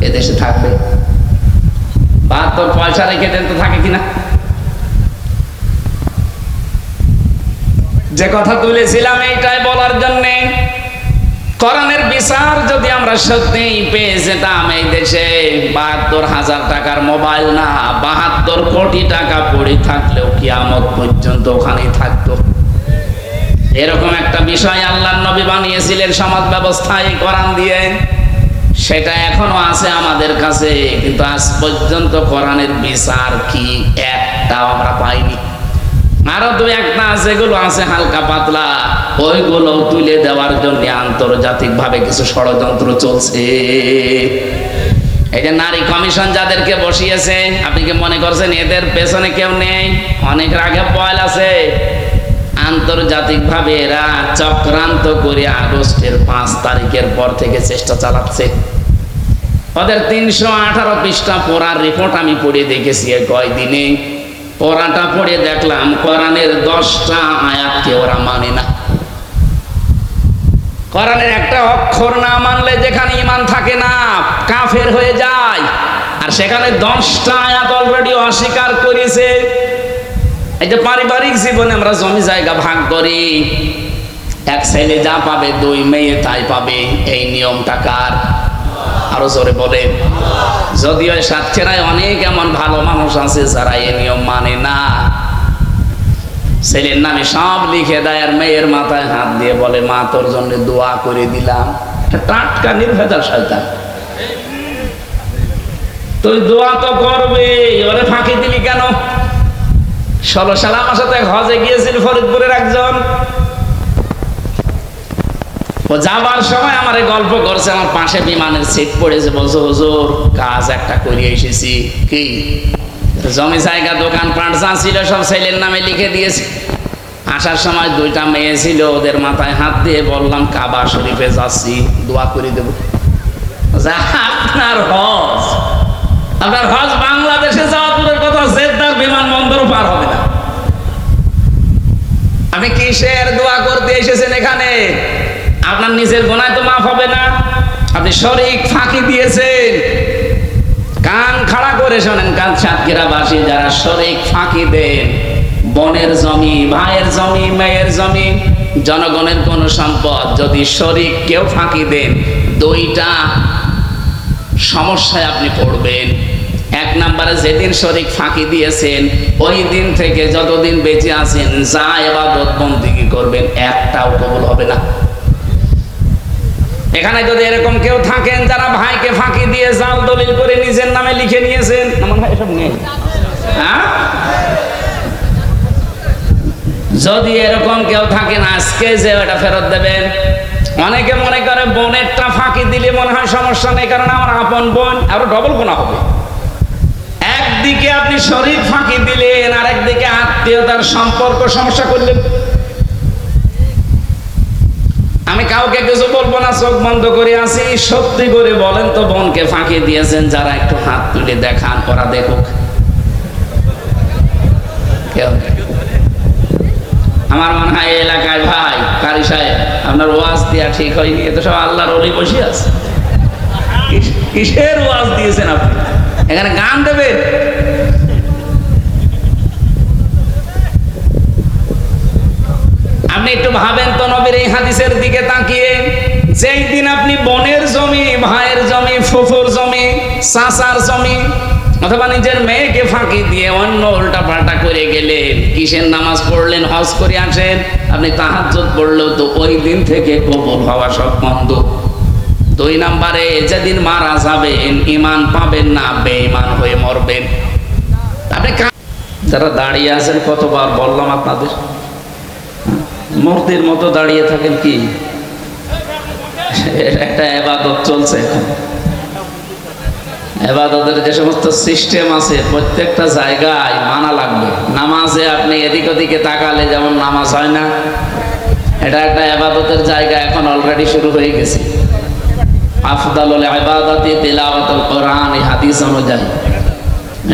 এদেশে থাকবে ৭২ পয়সা রেখে দেন তো থাকে কিনা? যে কথা তুলেছিলাম এইটাই বলার জন্য, কোরআনের বিচার যদি আমরা সত্যি পেয়ে যেতাম এই দেশে, ৭২,০০০ টাকার মোবাইল না ৭২ কোটি টাকা পড়ে থাকলেও কিয়ামত পর্যন্ত ওখানেই থাকতো। এরকম একটা বিষয় আল্লাহর নবী বানিয়েছিলেন সমাজ ব্যবস্থায় কোরআন দিয়ে, সেটা এখনো আছে আমাদের কাছে, কিন্তু আজ পর্যন্ত কোরআনের বিচার কি একটাও আমরা পাইনি। আরো দু একটা যেগুলো আছে হালকা পাতলা, ওইগুলো তুলে দেওয়ার জন্য আন্তর্জাতিক ভাবে কিছু ষড়যন্ত্র চলছে। এই যে নারী কমিশন যাদেরকে বসিয়েছে, আপনি কি মনে করছেন এদের পেছনে কেউ নেই? অনেক রাগে পয়েল আছে। আন্তর্জাতিক ভাবে এরা চক্রান্ত করে আগস্টের ৫ তারিখের পর থেকে চেষ্টা চালাচ্ছে। ওদের ৩১৮ পৃষ্ঠা পড়ার রিপোর্ট আমি পড়ে দেখেছি কয়দিনে। পড়াটা পড়ে দেখলাম কোরআনের ১০টা আয়াতকে ওরা মানে না। কোরআনের একটা অক্ষর না মানলে যেখানে ঈমান থাকে না, কাফের হয়ে যায়। আর সেখানে 10টা আয়াত অলরেডি অস্বীকার করেছে। এই যে পারিবারিক জীবনে আমরা জমি জায়গা ভাগ করি, এক ছেলে যা পাবে 2 মেয়ে তাই পাবে, এই নিয়মটা কার? আরো জোরে বলে। যদিও সাতক্ষীরায় অনেক এমন ভালো মানুষ আছে যারা এই নিয়ম মানে না। ছেলের নামে সব লিখে দেয় আর মেয়ের মাথায় হাত দিয়ে বলে, মা তোর জন্য দোয়া করে দিলাম। টাটকা নির্ভেজাল শয়তান। তুই দোয়া তো করবে, ওরে ফাঁকি দিলি কেন? 16 সালে আমার সাথে হজে গিয়েছিল ফরিদপুরের একজন। ও যাবার সময় আমার গল্প করছে, আমার পাশে বিমানের সিট পড়েছে, বলছে হুজুর কাজ একটা করে এসেছি। কি? জমি জায়গা দোকান পাট যা ছিল সব ছেলের নামে লিখে দিয়েছে। আসার সময় 2টা মেয়ে ছিল, ওদের মাথায় হাত দিয়ে বললাম কাবা শরীফে যাচ্ছি, দোয়া করে দেব। আপনার হজ বাংলাদেশে যাওয়া দূরের কথা, জেদ্দার বিমানবন্দরও পার হবে না। আপনি কিসের দোয়া করতে এসেছেন এখানে? আপনার নিজের গুনাহ তো মাফ হবে না। আপনি শরীক ফাঁকি দিয়েছেন। কান খাড়া করে শোনেন, সাতক্ষীরাবাসী যারা শরীক ফাঁকি দেন, বোনের জমি, ভাইয়ের জমি, মেয়ের জমি, জনগণের কোন সম্পদ যদি শরীক কেউ ফাঁকি দেন, 2টা সমস্যায় আপনি পড়বেন। 1 নম্বরে যেদিন শরীক ফাঁকি দিয়েছেন ওই দিন থেকে যতদিন বেঁচে আছেন যা ইবাদত বন্দেগী করবেন একটাও কবুল হবে না। এখানে যদি এরকম কেউ থাকেন যারা ভাইকে ফাঁকি দিয়ে জাল দলিল করে নিজের নামে লিখে নিয়েছেন, এমন ভাই এসব নেই? হ্যাঁ, যদি এরকম কেউ থাকেন আজকে যে ওটা ফেরত দেবেন। অনেকে মনে করে বোনেরটা ফাঁকি দিলে মনে হয় সমস্যা নেই, কারণ আমার আপন বোন, আরো ডবল গুনাহ হবে। একদিকে আপনি শরীর ফাঁকি দিলেন, আর একদিকে আত্মীয়তার সম্পর্ক সমস্যা করলেন। আমি কাউকে কিছু বলবো না, চোখ বন্ধ করে আছি। সত্যি করে বলেন তো, বোনকে ফাঁকি দিয়েছেন যারা, একটু হাত তুলে দেখান, ওরা দেখুক। আমার মনে হয় এই এলাকায় ভাই কারি সাহেব আপনার ওয়াজ দিয়া ঠিক হয়নি, এত সব আল্লাহর ওলি বসে আছে। কিসের ওয়াজ দিয়েছেন আপনি? এখানে গান দেবেন? আপনি একটু ভাবেন তো নবীর এই হাদিসের দিকে তাকিয়ে, যেই দিন আপনি বোনের জমি, ভাইয়ের জমি, ফুফুর জমি, চাচার জমি অথবা নিজের মেয়েকে ফাঁকি দিয়ে অন্য উল্টা পাল্টা করে গেলেন, কিসের নামাজ পড়লেন, হজ করে আসেন, আপনি তাহাজ্জুদ পড়লেও তো ওই দিন থেকে কবুল হওয়া সব বন্ধ। দুই নম্বরে যেদিন মারা যাবেন ঈমান পাবেন না, বেঈমান হয়ে মরবেন। আপনি যারা দাঁড়িয়ে আছেন, কতবার বললাম আপনাদের, মূর্তির মতো দাঁড়িয়ে থাকেন কি? একটা ইবাদত চলছে এখন। ইবাদতের যে সমস্ত সিস্টেম আছে প্রত্যেকটা জায়গায় মানা লাগবে। নামাজে আপনি এদিক ওদিকে তাকালে যেমন নামাজ হয় না, এটা একটা ইবাদতের জায়গা এখন অলরেডি শুরু হয়ে গেছে। আফদালুল ইবাদাতি তিলাওয়াতুল কোরআন, এই হাদিস অনুযায়ী।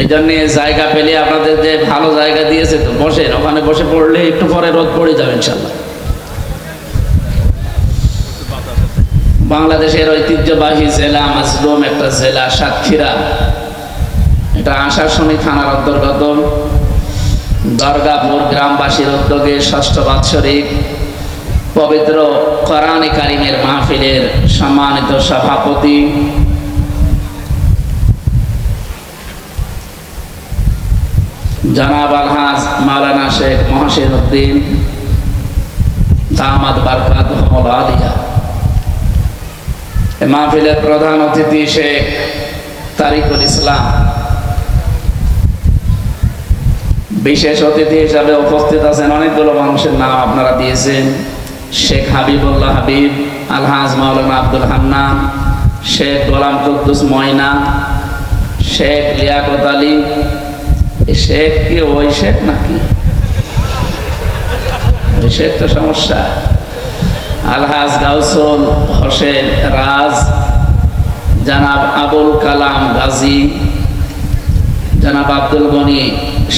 এই জন্য জায়গা পেলে আপনাদের যে ভালো জায়গা দিয়েছে তো বসেন, ওখানে বসে পড়লে একটু পরে রোদ পড়ে যাবে ইনশাল্লাহ। বাংলাদেশের ঐতিহ্যবাহী জেলা মাজলুম একটা জেলা সাতক্ষীরা, এটা আশাশুনি থানার অন্তর্গত। দরগাপুর গ্রামবাসীর উদ্যোগে ষষ্ঠ বাৎসরিক পবিত্র কোরআনে কারিমের মাহফিলের সম্মানিত সভাপতি জনাব আলহাজ মাওলানা শেখ মহসিন উদ্দিন দামাত বারকাতুহুল আলিয়া, মাহফিলের প্রধান অতিথি শেখ তারিকুল ইসলাম, বিশেষ অতিথি হিসাবে উপস্থিত আছেন অনেকগুলো মানুষের নাম আপনারা দিয়েছেন। শেখ হাবিবুল্লাহ হাবিব, আলহাজ মাওলানা আব্দুল হান্নান, শেখ গোলাম কুদ্দুস ময়না, শেখ লিয়াকত আলী। শেখ কি ওই শেখ নাকি? ওই শেখ তো সমস্যা। আলহাজ গাউসুল হোসেন রাজ, জনাব আবুল কালাম গাজী, জনাব আব্দুল গনি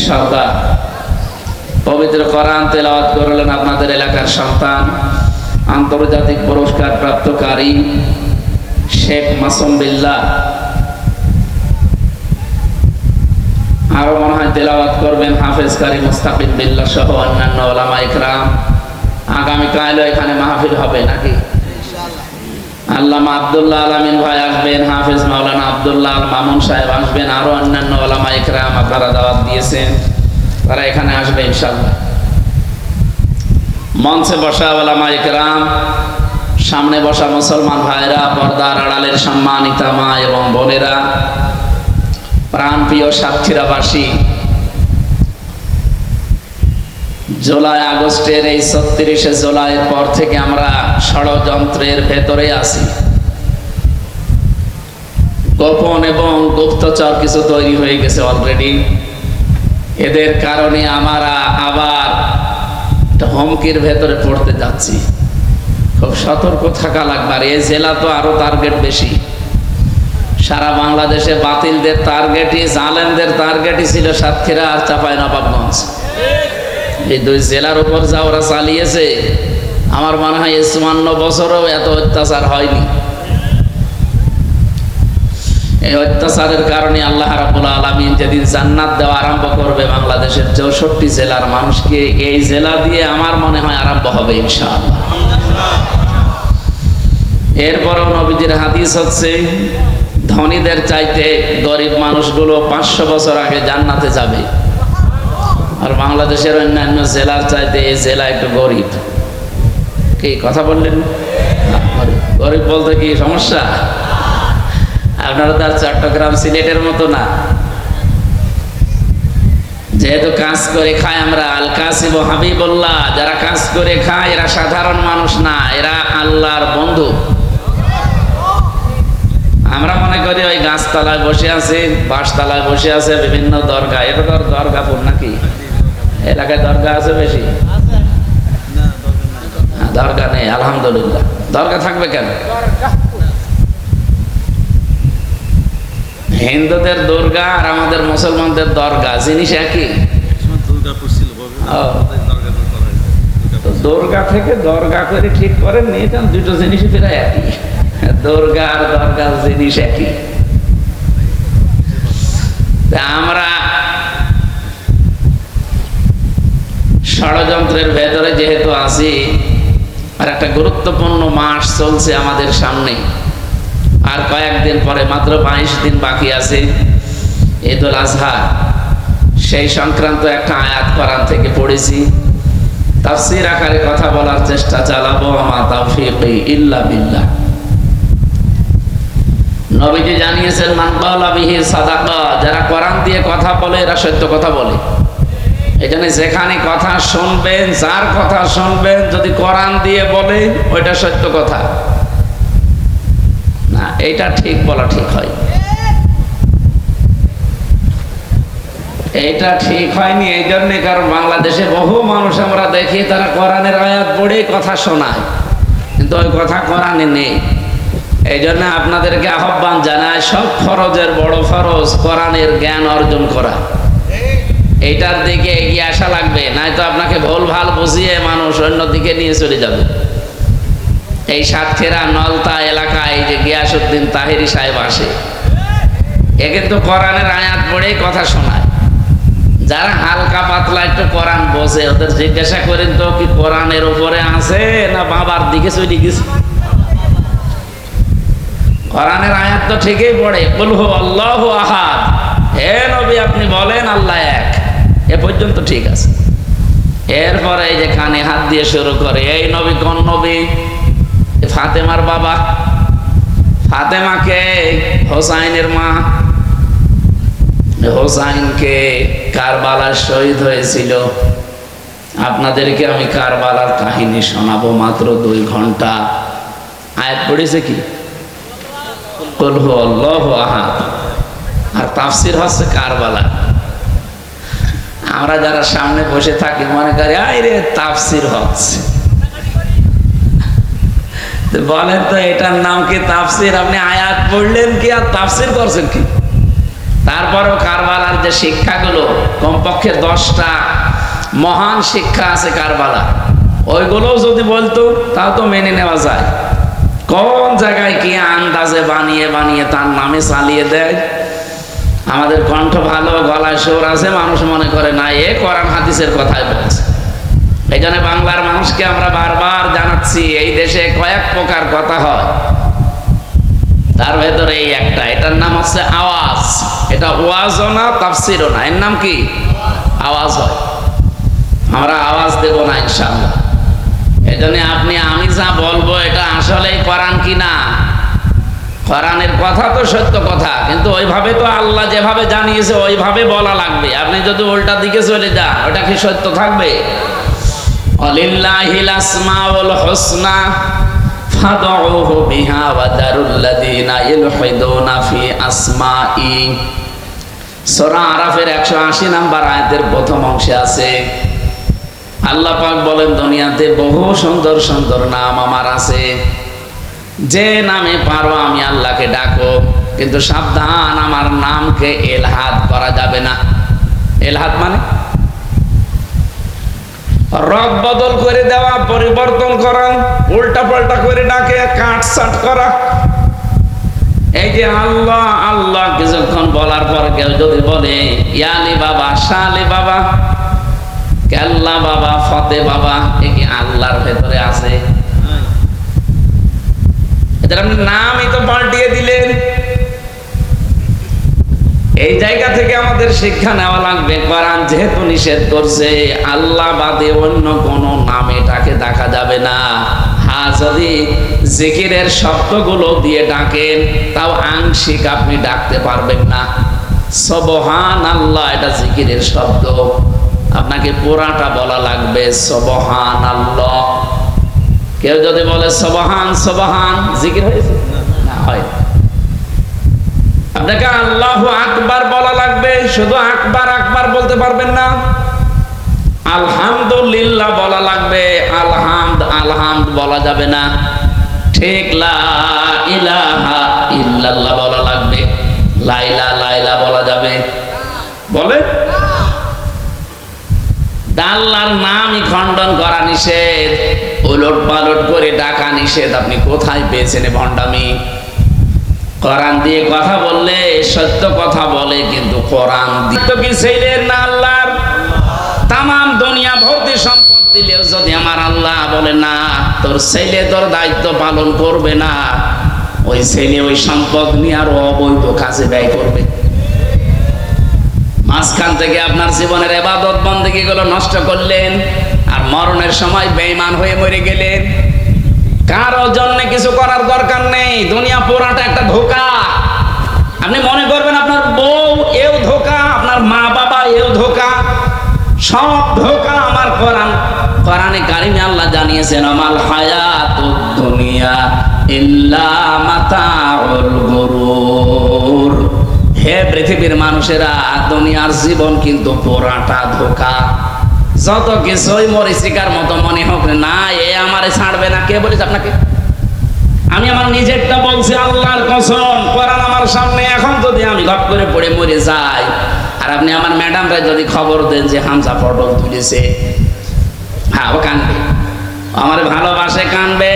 সরদার। পবিত্র কোরআন তেলাওয়াত করলেন আপনাদের এলাকার সন্তান, আন্তর্জাতিক পুরস্কার প্রাপ্তকারী শেখ মাসুম বিল্লাহ। আরো মনে হয় তেলাওয়াত করবেন হাফেজ কারি মুস্তাকিম বিল্লাহ সহ অন্যান্য ওলামা ইকরাম। আগামীকালও এখানে মাহফিল হবে নাকি? আল্লামা আব্দুল্লাহ আলামিন ভাই আসবেন, হাফেজ মাওলানা আব্দুল্লাহ আল মামুন সাহেব আসবেন, আরো অন্যান্য ওলামা ইকরাম আপনারা দাওয়াত দিয়েছেন, তারা এখানে আসবে ইনশাআল্লাহ। মঞ্চে বসা ওলামা ইকরাম, সামনে বসা মুসলমান ভাইরা, পর্দার আড়ালের সম্মানিতা মা এবং বোনেরা, প্রাণপ্রিয় সাতক্ষীরাবাসী, জুলাই আগস্টের এই ৩৬শে জুলাইয়ের পর থেকে আমরা ষড়যন্ত্রের ভেতরে আছি। গোপন এবং গুপ্তচর কিছু তৈরি হয়ে গেছে অলরেডি। এদের কারণে আমরা আবার হুমকির ভেতরে পড়তে যাচ্ছি। খুব সতর্ক থাকা লাগবে। আর এই জেলা তো আরো টার্গেট বেশি। সারা বাংলাদেশে বাতিলদের টার্গেটই, জালেমদের টার্গেটই ছিল সাতক্ষীরা আর চাঁপাইনবাবগঞ্জ। এই দুই জেলার উপর যা ওরা চালিয়েছে, আমার মনে হয় ৫৪ বছরও এত অত্যাচার হয়নি। এই অত্যাচারের কারণে আল্লাহ রাব্বুল আলামিন যেদিন জান্নাত দেওয়া আরম্ভ করবে বাংলাদেশের ৬৪ জেলার মানুষকে, এই জেলা দিয়ে আমার মনে হয় আরম্ভ হবে ইনশাআল্লাহ। এরপরও নবীজির হাদিস হচ্ছে, ধনীদের চাইতে গরিব মানুষগুলো ৫০০ বছর আগে জান্নাতে যাবে। আর বাংলাদেশের অন্যান্য জেলার চাইতে এই জেলা একটু গরিব। কি কথা বললেন? গরিব বলতে কি সমস্যা? আপনারা তো আর চট্টগ্রাম সিলেটের মতো না, যেহেতু কাজ করে খায় আমরা। আল কাসিব হাবিবুল্লাহ, যারা কাজ করে খায় এরা সাধারণ মানুষ না, এরা আল্লাহর বন্ধু। আমরা মনে করি ওই গাছতলায় বসে আছে, বাঁশতলায় বসে আছে বিভিন্ন দরগা। এটা তো দরগাপুর নাকি? এলাকায় দরগা আছে বেশি? দরগা নেই আলহামদুলিল্লাহ। দরগা থাকবে কেন? হিন্দুদের দুর্গা আর আমাদের মুসলমানদের দরগা জিনিস একই। দুর্গা থেকে দরগা করে ঠিক করেন নি, দুটো জিনিসই প্রায় একই। দুর্গা আর দরগা জিনিস একই। আমরা ষড়যন্ত্রের ভেতরে যেহেতু আছি, আর একটা গুরুত্বপূর্ণ মাস চলছে আমাদের সামনে। আর কয়েকদিন পরে, মাত্র ২২ দিন বাকি আছে ঈদুল আজহা। সেই সংক্রান্ত একটা আয়াত কোরআন থেকে পড়েছি, তাফসীর আকারে কথা বলার চেষ্টা চালাবো। আমা তাওফীকি ইল্লা বিল্লাহ। নবীজি জানিয়েছেন মান ক্বালা বিহি সাদাকা, যারা কোরআন দিয়ে কথা বলে এরা সত্য কথা বলে। এখানে যেখানে কথা শুনবেন, যার কথা শুনবেন, যদি কোরআন দিয়ে বলে ওইটা সত্য কথা না, এইটা ঠিক বলা ঠিক হয়। এইটা ঠিক হয়নি এই জন্যে, কারণ বাংলাদেশে বহু মানুষ আমরা দেখি তারা কোরআনের আয়াত পড়ে কথা শোনায়, কিন্তু ওই কথা কোরআনে নেই। এই জন্য আপনাদেরকে আহ্বান জানায়, সব ফরজের বড় ফরজ কোরআনের জ্ঞান অর্জন করা। এইটার দিকে এগিয়ে আসা লাগবে, নয়তো আপনাকে ভুল ভাল বুঝিয়ে মানুষ অন্যদিকে নিয়ে চলে যাবে। এই সাতক্ষীরা নলতা এলাকায় যে গিয়াসউদ্দিন তাহেরি সাহেব আসে, এ কিন্তু কোরআনের আয়াত পড়েই কথা শোনায়। যারা হালকা পাতলা একটু কোরআন বোঝে ওদের জিজ্ঞাসা করেন তো, কি কোরআনের উপরে আছে না বাবার দিকে চলে গেছে? কোরআনের আয়াত তো ঠিকই পড়ে, কুল হু আল্লাহু আহাদ, হে নবী আপনি বলেন আল্লাহ এক, এ পর্যন্ত ঠিক আছে। এরপরে এই যে কানে হাত দিয়ে শুরু করে, এই নবী কোন নবী? ফাতেমার বাবা। ফাতেমাকে হোসাইনের মা, হোসাইনকে কারবালার শহীদ হয়েছিল। আপনাদেরকে আমি কারবালার কাহিনী শোনাবো মাত্র 2 ঘন্টা। আয়াত পড়েছে কি? কুল হু আল্লাহু আহাদ, আর তাফসীর হচ্ছে কারবালা। আমরা যারা সামনে বসে থাকি মনে করি আরে তাফসীর হচ্ছে, বলেন তো এটার নাম কি তাফসীর? আপনি আয়াত পড়লেন কি আর তাফসীর করছেন কি? তারপরেও কারবালার যে শিক্ষাগুলো, কমপক্ষে 10টা মহান শিক্ষা আছে কারবালা, ওইগুলোও যদি বলতো তাও তো মেনে নেওয়া যায়। কোন জায়গায় কি আন্দাজে বানিয়ে বানিয়ে তার নামে চালিয়ে দেয়। আমাদের কণ্ঠ ভালো, গলায় সুর আছে, মানুষ মনে করে না এ কোরআন হাদিসের কথাই বলছে। এই জন্য বাংলার মানুষকে আমরা বারবার জানাচ্ছি, এই দেশে কয়েক প্রকার কথা হয়, তার ভেতরে এই একটা, এটার নাম হচ্ছে আওয়াজ। এটা ওয়াজও না তাফসীরও না, এর নাম কি? আওয়াজ হয়। আমরা আওয়াজ দেব না ইনশাআল্লাহ। এই জন্য আপনি আমি যা বলবো এটা আসলেই কোরআন কি না? কোরআনের কথা তো সত্য কথা, কিন্তু ওইভাবে তো আল্লাহ যেভাবে জানিয়েছে ওইভাবে বলা লাগবে। আপনি যদি উল্টা দিকে চলে যান ওটা কি সত্য থাকবে? ওয়ালিল্লাহিল আসমাউল হুসনা ফাদউহু বিহা ওয়া দারুল্লাযিনা ইলহিদুনা ফি আসমাই। সূরা আরাফের 180 নম্বর আয়াতের প্রথম অংশে আছে, আল্লাহ পাক বলেন দুনিয়াতে বহু সুন্দর সুন্দর নাম আমার আছে, যে নামে পারো আমি আল্লাহকে ডাকো, কিন্তু সাবধান আমার নামকে এলহাদ করা যাবে না। এলহাদ মানে রদ বদল করে দেওয়া, পরিবর্তন করা, উল্টা পাল্টা করে ডাকে, কাটছাট করা। এই যে আল্লাহ আল্লাহ কিছুক্ষণ বলার পর কেউ যদি বলে ইয়ালি বাবা, শালি বাবা, কেল্লা বাবা, ফতে বাবা, এ কি আল্লাহর ভেতরে আছে? এদের আপনি নামই তো পাল্টিয়ে দিলেন। এই জায়গা থেকে আমাদের শিক্ষা নেওয়া লাগবে, কোরআন যেহেতু নিষেধ করছে, আল্লাহ বাদে অন্য কোন নাম এটাকে দেখা যাবে না। হ্যাঁ, যদি জিকিরের শব্দগুলো দিয়ে ডাকেন তাও আংশিক আপনি ডাকতে পারবেন না। সুবহানাল্লাহ এটা জিকিরের শব্দ, আপনাকে পুরাটা বলা লাগবে সুবহানাল্লাহ। কেউ যদি বলে সুবহান সুবহান, জিকির হয়েছে না? হয়। আপনাকে আল্লাহু আকবার বলা লাগবে, শুধু আকবার আকবার বলতে পারবেন না। আলহামদুলিল্লাহ বলা লাগবে, আলহামদ আলহামদ বলা যাবে না। ঠিক লা ইলাহা ইল্লাল্লাহ বলা লাগবে, লাইলা লাইলা বলা যাবে। বলে আল্লাহর নামই খণ্ডন করা নিষেধ, উলট পালট করে ডাকা নিষেধ। আপনি কোথায় পেয়েছেন ভণ্ডামি? কোরআন দিয়ে কথা বললে সত্য কথা বলে, কিন্তু কোরআন দিয়ে তো কি ছেলের না আল্লাহর? তামাম দুনিয়া ভর্তি সম্পদ দিলেও যদি আমার আল্লাহ বলে না, তোর ছেলে তোর দায়িত্ব পালন করবে না, ওই ছেলে ওই সম্পদ নিয়ে আরো অবৈধ কাজে ব্যয় করবে। মাঝখান থেকে আপনার জীবনের ইবাদত বন্দেগী গুলো নষ্ট করলেন, আর মরণের সময় বেঈমান হয়ে মরে গেলেন। কারো জন্য কিছু করার দরকার নেই, দুনিয়া পুরাটা একটা ধোঁকা। আপনি মনে করবেন আপনার বউ এও ধোঁকা, আপনার মা বাবা এও ধোঁকা, সব ধোঁকা। আমার কোরআনে কারিমে আল্লাহ জানিয়েছেন, আমাল হায়াতুদ দুনিয়া ইল্লা মাতাউল গুরুর। হে পৃথিবীর মানুষেরা, দুনিয়ার জীবন কিন্তু পুরাটা ধোঁকা। যত কিছুই মরিচিকার মতো মনে হোক না, এ আমারে ছাড়বে না। কে বলেছে আপনাকে? আমি আমার নিজেরটা বলছি, আল্লাহর কসম। কোরআন আমার সামনে। এখন যদি আমি ঘট করে পড়ে মরে যাই, আর আপনি আমার ম্যাডামরা যদি খবর দেন যে হামজা পটল তুলেছে, হ্যাঁ, ও কানবে, আমার ভালোবাসে, কানবে।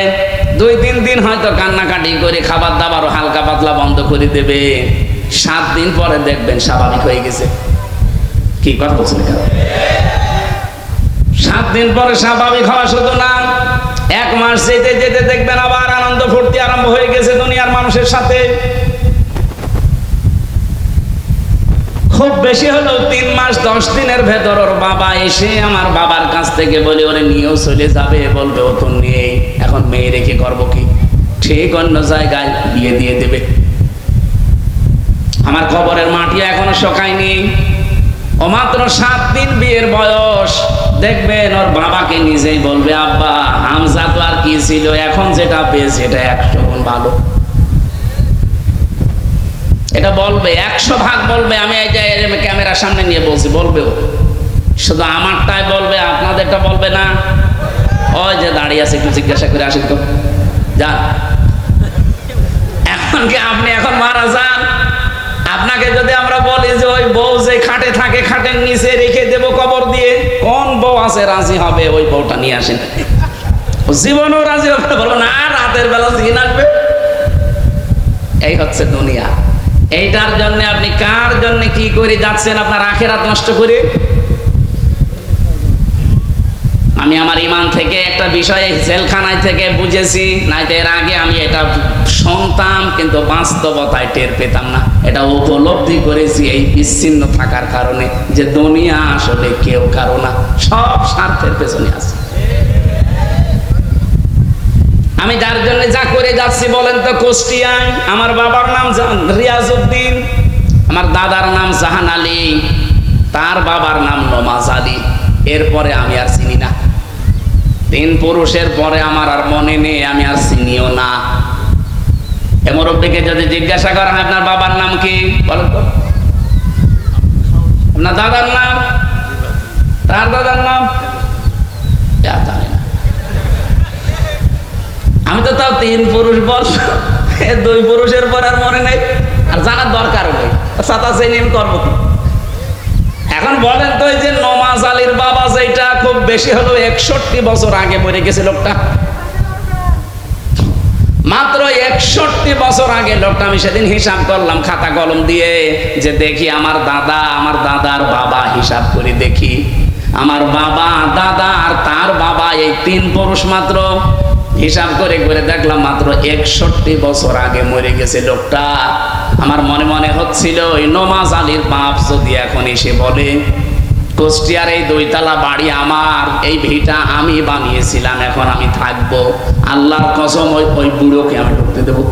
2-3 দিন হয়তো কান্নাকাটি করে খাবার দাবারও হালকা পাতলা বন্ধ করে দেবে। 7 দিন পরে দেখবেন স্বাভাবিক হয়ে গেছে। কি কথা বলছেন? 7 দিন পরে স্বাভাবিক হওয়া শুধু না, 1 মাস যেতে যেতে দেখবেন আবার আনন্দ ফুর্তি আরম্ভ হয়ে গেছে দুনিয়ার মানুষের সাথে। খুব বেশি হলো 3 মাস 10 দিনের ভেতর ওর বাবা এসে আমার বাবার কাছ থেকে বলে ওরে নিয়েও চলে যাবে, বলবে ও তো নেই, এখন মেয়ে রেখে করবো কি, ঠিক অন্য জায়গায় বিয়ে দিয়ে দেবে। আমার কবরের মাটি এখনো শোকায়নি। ও মাত্র 7 দিন বিয়ের বয়স। দেখবেন ওর বাবাকে নিজেই বলবে, আব্বা হামজা তো আর কি ছিল, এখন যেটা পেয়েছে এটা 100 গুণ ভালো। এটা বলবে, 100 ভাগ বলবে। আমি এই যে ক্যামেরার সামনে নিয়ে বলছি, বলবে ও। শুধু আমারটাই বলবে, আপনাদেরটা বলবে না। ওই যে দাঁড়িয়ে আছে, একটু জিজ্ঞাসা করে আসেন তো, যান। এখন কি আপনি এখন মারা যান, আপনাকে যদি আমরা বলি যে ওই বউ যে খাটে থাকে, খাটের নিচে রেখে দেবো কবর দিয়ে, কোন বউ আছে রাজি হবে ওই বউটা নিয়ে আসেন? জীবনও রাজি হবে? বলবো না, রাতের বেলা জিন আসবে। এই হচ্ছে দুনিয়া। এইটার জন্য আপনি কার জন্য কি করে যাচ্ছেন? আপনার আখিরাত নষ্ট করে। আমি আমার ইমান থেকে একটা বিষয় জেলখানায় থেকে বুঝেছি, নাইতো এর আগে আমি এটা শুনতাম কিন্তু বাস্তবতায় টের পেতাম না। এটা উপলব্ধি করেছি এই বিচ্ছিন্ন থাকার কারণে, যে দুনিয়া আসলে কেউ কারো না, সব স্বার্থের পেছনে আছে। আমি যার জন্য যা করে যাচ্ছি বলেন তো, কুষ্টিয়ায় আমার বাবার নাম রিয়াজউদ্দিন, আমার দাদার নাম জাহান আলী, তার বাবার নাম নমাজ আলী। এরপরে আমি আর চিনি না। 3 পুরুষের পরে আমার আর মনে নেই, আমি আর চিনিও না। এ মুরব্বিকে যদি জিজ্ঞাসা করা হয় আপনার বাবার নাম কি, বলেন তো। আপনার দাদার নাম, তার দাদার নাম জানি না। আমি তো তাও 3 পুরুষ বল, 2 পুরুষের পর আর মনে নেই, আর জানার দরকার নেই। সাতা চেনি আমি করবো কি? এখন বলেন তো, এই যে নমাজ আলীর বাবা, যেটা খুব বেশি হলো 61 বছর আগে মরে গেছে লোকটা, মাত্র 61 বছর আগে লোকটা। আমি সেদিন হিসাব করলাম খাতা কলম দিয়ে, যে দেখি আমার দাদা, আমার দাদার বাবা, হিসাব করে দেখি আমার বাবা, দাদা আর তার বাবা, এই 3 পুরুষ মাত্র। হিসাব করে করে দেখলাম মাত্র 61 বছর আগে মরে গেছে লোকটা। আমার মনে মনে হচ্ছিল, ওই নমাজ আলীর বাপ যদি এখন এসে বলে, কুষ্টিয়ার এই 2 তলা বাড়ি আমার, এই ভিটা আমি বানিয়েছিলাম, এখন আমি থাকবো, আল্লাহর কসম ওই বুড়োকে আমি ঢুকতে দেবো।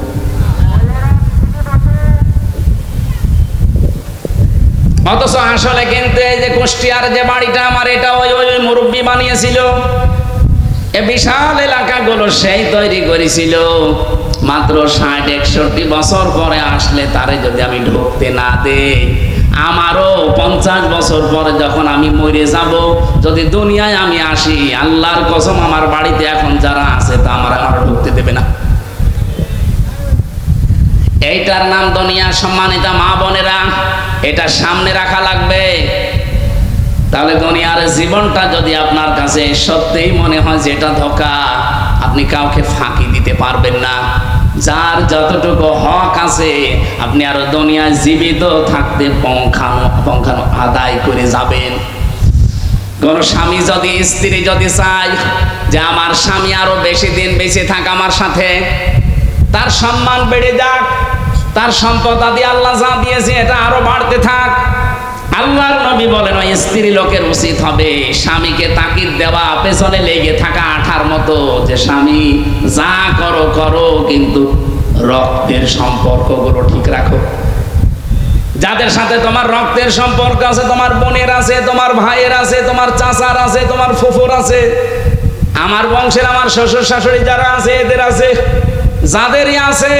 অথচ আসলে কিন্তু এই যে কুষ্টিয়ার যে বাড়িটা আমার, এটা ওই মুরব্বী বানিয়েছিল। এ বিশাল এলাকাগুলো সেই তৈরি করেছিল। মাত্র 60-61 বছর পরে আসলে তারে যদি আমি ঢুকতে না দেই, আমারও 50 বছর পরে যখন আমি মরে যাব, যদি দুনিয়ায় আমি আসি, আল্লাহর কসম আমার বাড়িতে এখন যারা আছে তা আমার ঢুকতে দেবে না। এইটার নাম দুনিয়া। সম্মানিতা মা বোনেরা, এটা সামনে রাখা লাগবে। তাহলে দুনিয়ার জীবনটা যদি আপনার কাছে সত্যিই মনে হয় যে এটা ধোঁকা, আপনি কাউকে ফাঁকি দিতে পারবেন না। যার যতটুকু হক আছে, আপনি আরো দুনিয়ায় জীবিত থাকতে পঙ্খানো আদায় করে যাবেন। কোন স্বামী যদি, স্ত্রী যদি চায় যে আমার স্বামী আরো বেশি দিন বেঁচে থাক আমার সাথে, তার সম্মান বেড়ে যাক, তার সম্পদ আদি আল্লাহ যা দিয়েছে এটা আরো বাড়তে থাক, আল্লাহর নবী বলেন ওই স্ত্রী লোকের উচিত হবে স্বামীকে তাকিদ দেওয়া, পেছনে লেগে থাকা আঠার মতো, যে স্বামী যা করো করো কিন্তু রক্তের সম্পর্কগুলো ঠিক রাখো। যাদের সাথে তোমার রক্তের সম্পর্ক আছে, তোমার বোনের আছে, তোমার ভাইয়ের আছে, তোমার চাচার আছে, তোমার ফুফুর আছে, আমার বংশের আমার শ্বশুর শাশুড়ি যারা আছে এদের আছে, যাদেরই আছে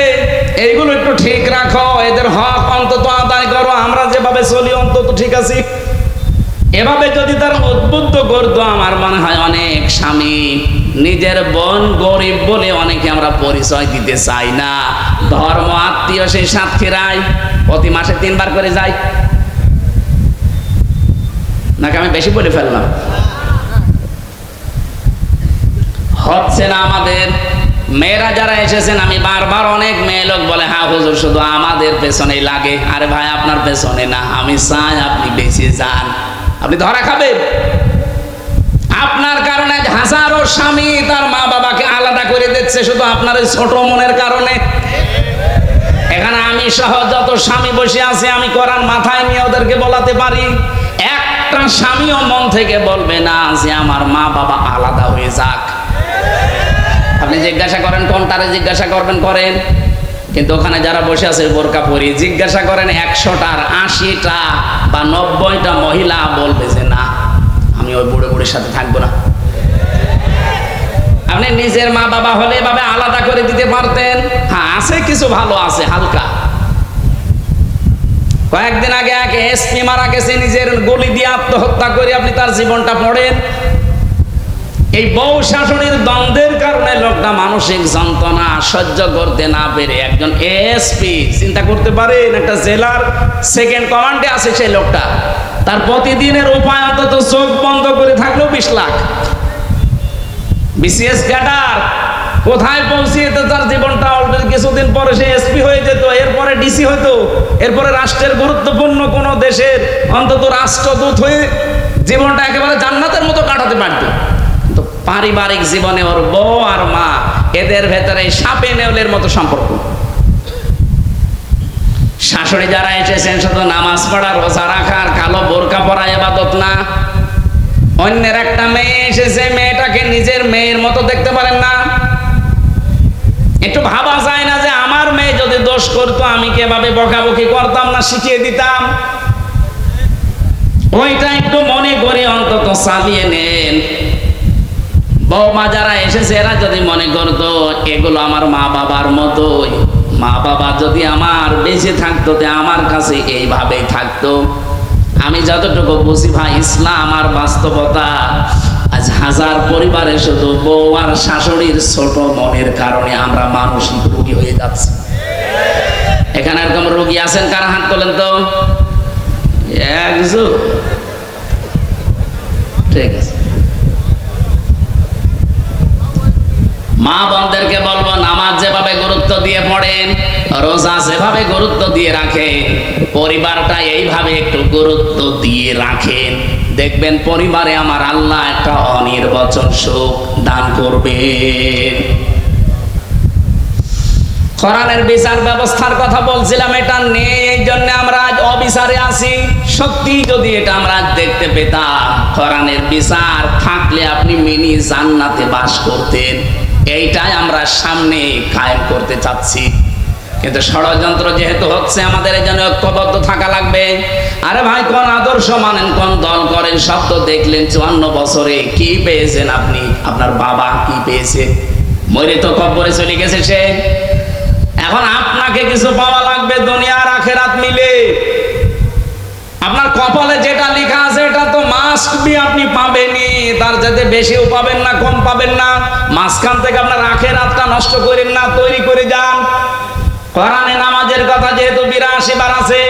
এইগুলো একটু ঠিক রাখো, এদের হক অন্তত আদায় করো। আমরা যেভাবে চলি অন্তত ঠিক আছি। এভাবে যদি তারা উদ্বুদ্ধ করতো, আমার মনে হয় অনেক স্বামী নিজের বোন গরিব বলে অনেকে আমরা পরিচয় দিতে চাই না। ধর্ম আত্মীয় সেই সাতক্ষীরায় প্রতি মাসে 3 বার করে যায়। নাকি আমি বেশি বলে ফেললাম? হচ্ছে না আমাদের মেয়েরা যারা এসেছেন, আমি বারবার অনেক মেয়ে লোক বলে হ্যাঁ হুজুর শুধু আমাদের পেছনেই লাগে। আরে ভাই আপনার পেছনে না, আমি চাই আপনি বেঁচে যান। আপনি ধরা খাবেন। আপনার কারণে হাজারো স্বামী তার মা বাবাকে আলাদা করে দিচ্ছে শুধু আপনার ওই ছোট মনের কারণে। এখানে আমি সহ যত স্বামী বসে আছে, আমি কোরআন মাথায় নিয়ে ওদেরকে বলাতে পারি, একটা স্বামীও মন থেকে বলবে না যে আমার মা বাবা আলাদা হয়ে যাক। আপনি জিজ্ঞাসা করেন কোনটারে জিজ্ঞাসা করবেন করেন, কিন্তু ওখানে যারা বসে আছে বোরকা পরি জিজ্ঞাসা করেন 100টার 80টা বা 90টা মহিলা বলবে যে না আমি ওই বুড়ো বুড়ির সাথে থাকবো না। আপনি নিজের মা বাবা হলে এভাবে আলাদা করে দিতে পারতেন। হ্যাঁ আছে কিছু ভালো আছে হালকা। কয়েকদিন আগে এক এসপি মারা গেছে নিজের গুলি দিয়ে আত্মহত্যা করে, আপনি তার জীবনটা পড়েন। এই বউ শাশুড়ির দ্বন্দ্বের কারণে লোকটা মানসিক যন্ত্রণা সহ্য করতে না পেরে একজন এসপি, চিন্তা করতে পারেন একটা জেলার 2nd কমান্ডে আছে সেই লোকটা, তার প্রতিদিনের উপায় অন্তত চোখ বন্ধ করে থাকলেও 20 লাখ। বিসিএস ক্যাডার কোথায় পৌঁছিয়ে তার জীবনটা অলরেডি কিছুদিন পরে সে এসপি হয়ে যেত, এরপরে ডিসি হইতো, এরপরে রাষ্ট্রের গুরুত্বপূর্ণ কোন দেশের অন্তত রাষ্ট্রদূত হয়ে জীবনটা একেবারে জান্নাতের মতো কাটাতে পারত। পারিবারিক জীবনে ওর বউ আর মা এদের ভেতরে সাপে নেউলের মতো সম্পর্ক। শাশুড়ি যারা এসেছেন শুধু নামাজ পড়া রোজা রাখার কালো বোরকা পরা ইবাদত না, অন্যের একটা মেয়ে এসেছে মেয়েটাকে নিজের মেয়ের মতো দেখতে পারেন না। একটু ভাবা যায় না যে আমার মেয়ে যদি দোষ করতো আমি কিভাবে বকাবকি করতাম না, শিখিয়ে দিতাম। ওইটা একটু মনে করে অন্তত চালিয়ে নেন। বৌমা যারা এসেছে এরা যদি মনে করতো এগুলো আমার মা বাবার মতোই, মা বাবা যদি আমার বেঁচে থাকতো আমার কাছে এইভাবেই থাকতো। আমি যতটুকু বুঝি ভাই ইসলাম আর বাস্তবতা, আজ হাজার পরিবারে শুধু বউ আর শাশুড়ির ছোট মনের কারণে আমরা মানসিক রোগী হয়ে যাচ্ছি। এখানে এরকম রোগী আছেন কার হাত তোলেন তো? একজন। ঠিক আছে, মা বোনদেরকে বলবো নামাজ যেভাবে গুরুত্ব দিয়ে পড়েন, রোজা যেভাবে গুরুত্ব দিয়ে রাখেন, পরিবারটা এইভাবে একটু গুরুত্ব দিয়ে রাখেন, দেখবেন পরিবারে আমার আল্লাহ একটা অনির্বচন সুখ দান করবেন। কোরআনের বিচার ব্যবস্থার কথা বলছিলাম, এটা নেই এই জন্য আমরা আজ অবিচারে আছি। সত্যি যদি এটা আমরা দেখতে পেতাম, কোরআনের বিচার থাকলে আপনি মিনি জান্নাতে বাস করতেন। এইটাই আমরা সামনে কায়েম করতে চাচ্ছি, কিন্তু ষড়যন্ত্র যেহেতু হচ্ছে আমাদের এই জন্য ঐক্যবদ্ধ থাকা লাগবে। আরে ভাই কোন আদর্শ মানেন, কোন দল করেন, সব তো দেখলেন 54 বছরে কি পেয়েছেন আপনি, আপনার বাবা কি পেয়েছে, মরে তো কবরে চলে গেছে সে। এখন আপনাকে কিছু পাওয়া লাগবে দুনিয়ার আখেরাত মিলে। আপনার কপালে যেটা লেখা আছে এটা তো মাস্ট বি আপনি পাবেনই, তার যাতে বেশিও পাবেন না কম পাবেন না। মাঝখান থেকে আপনার আখেরাতটা নষ্ট করেন না, তৈরি করে যান। কোরআনে নামাজের কথা যেহেতু 82 বার আছে,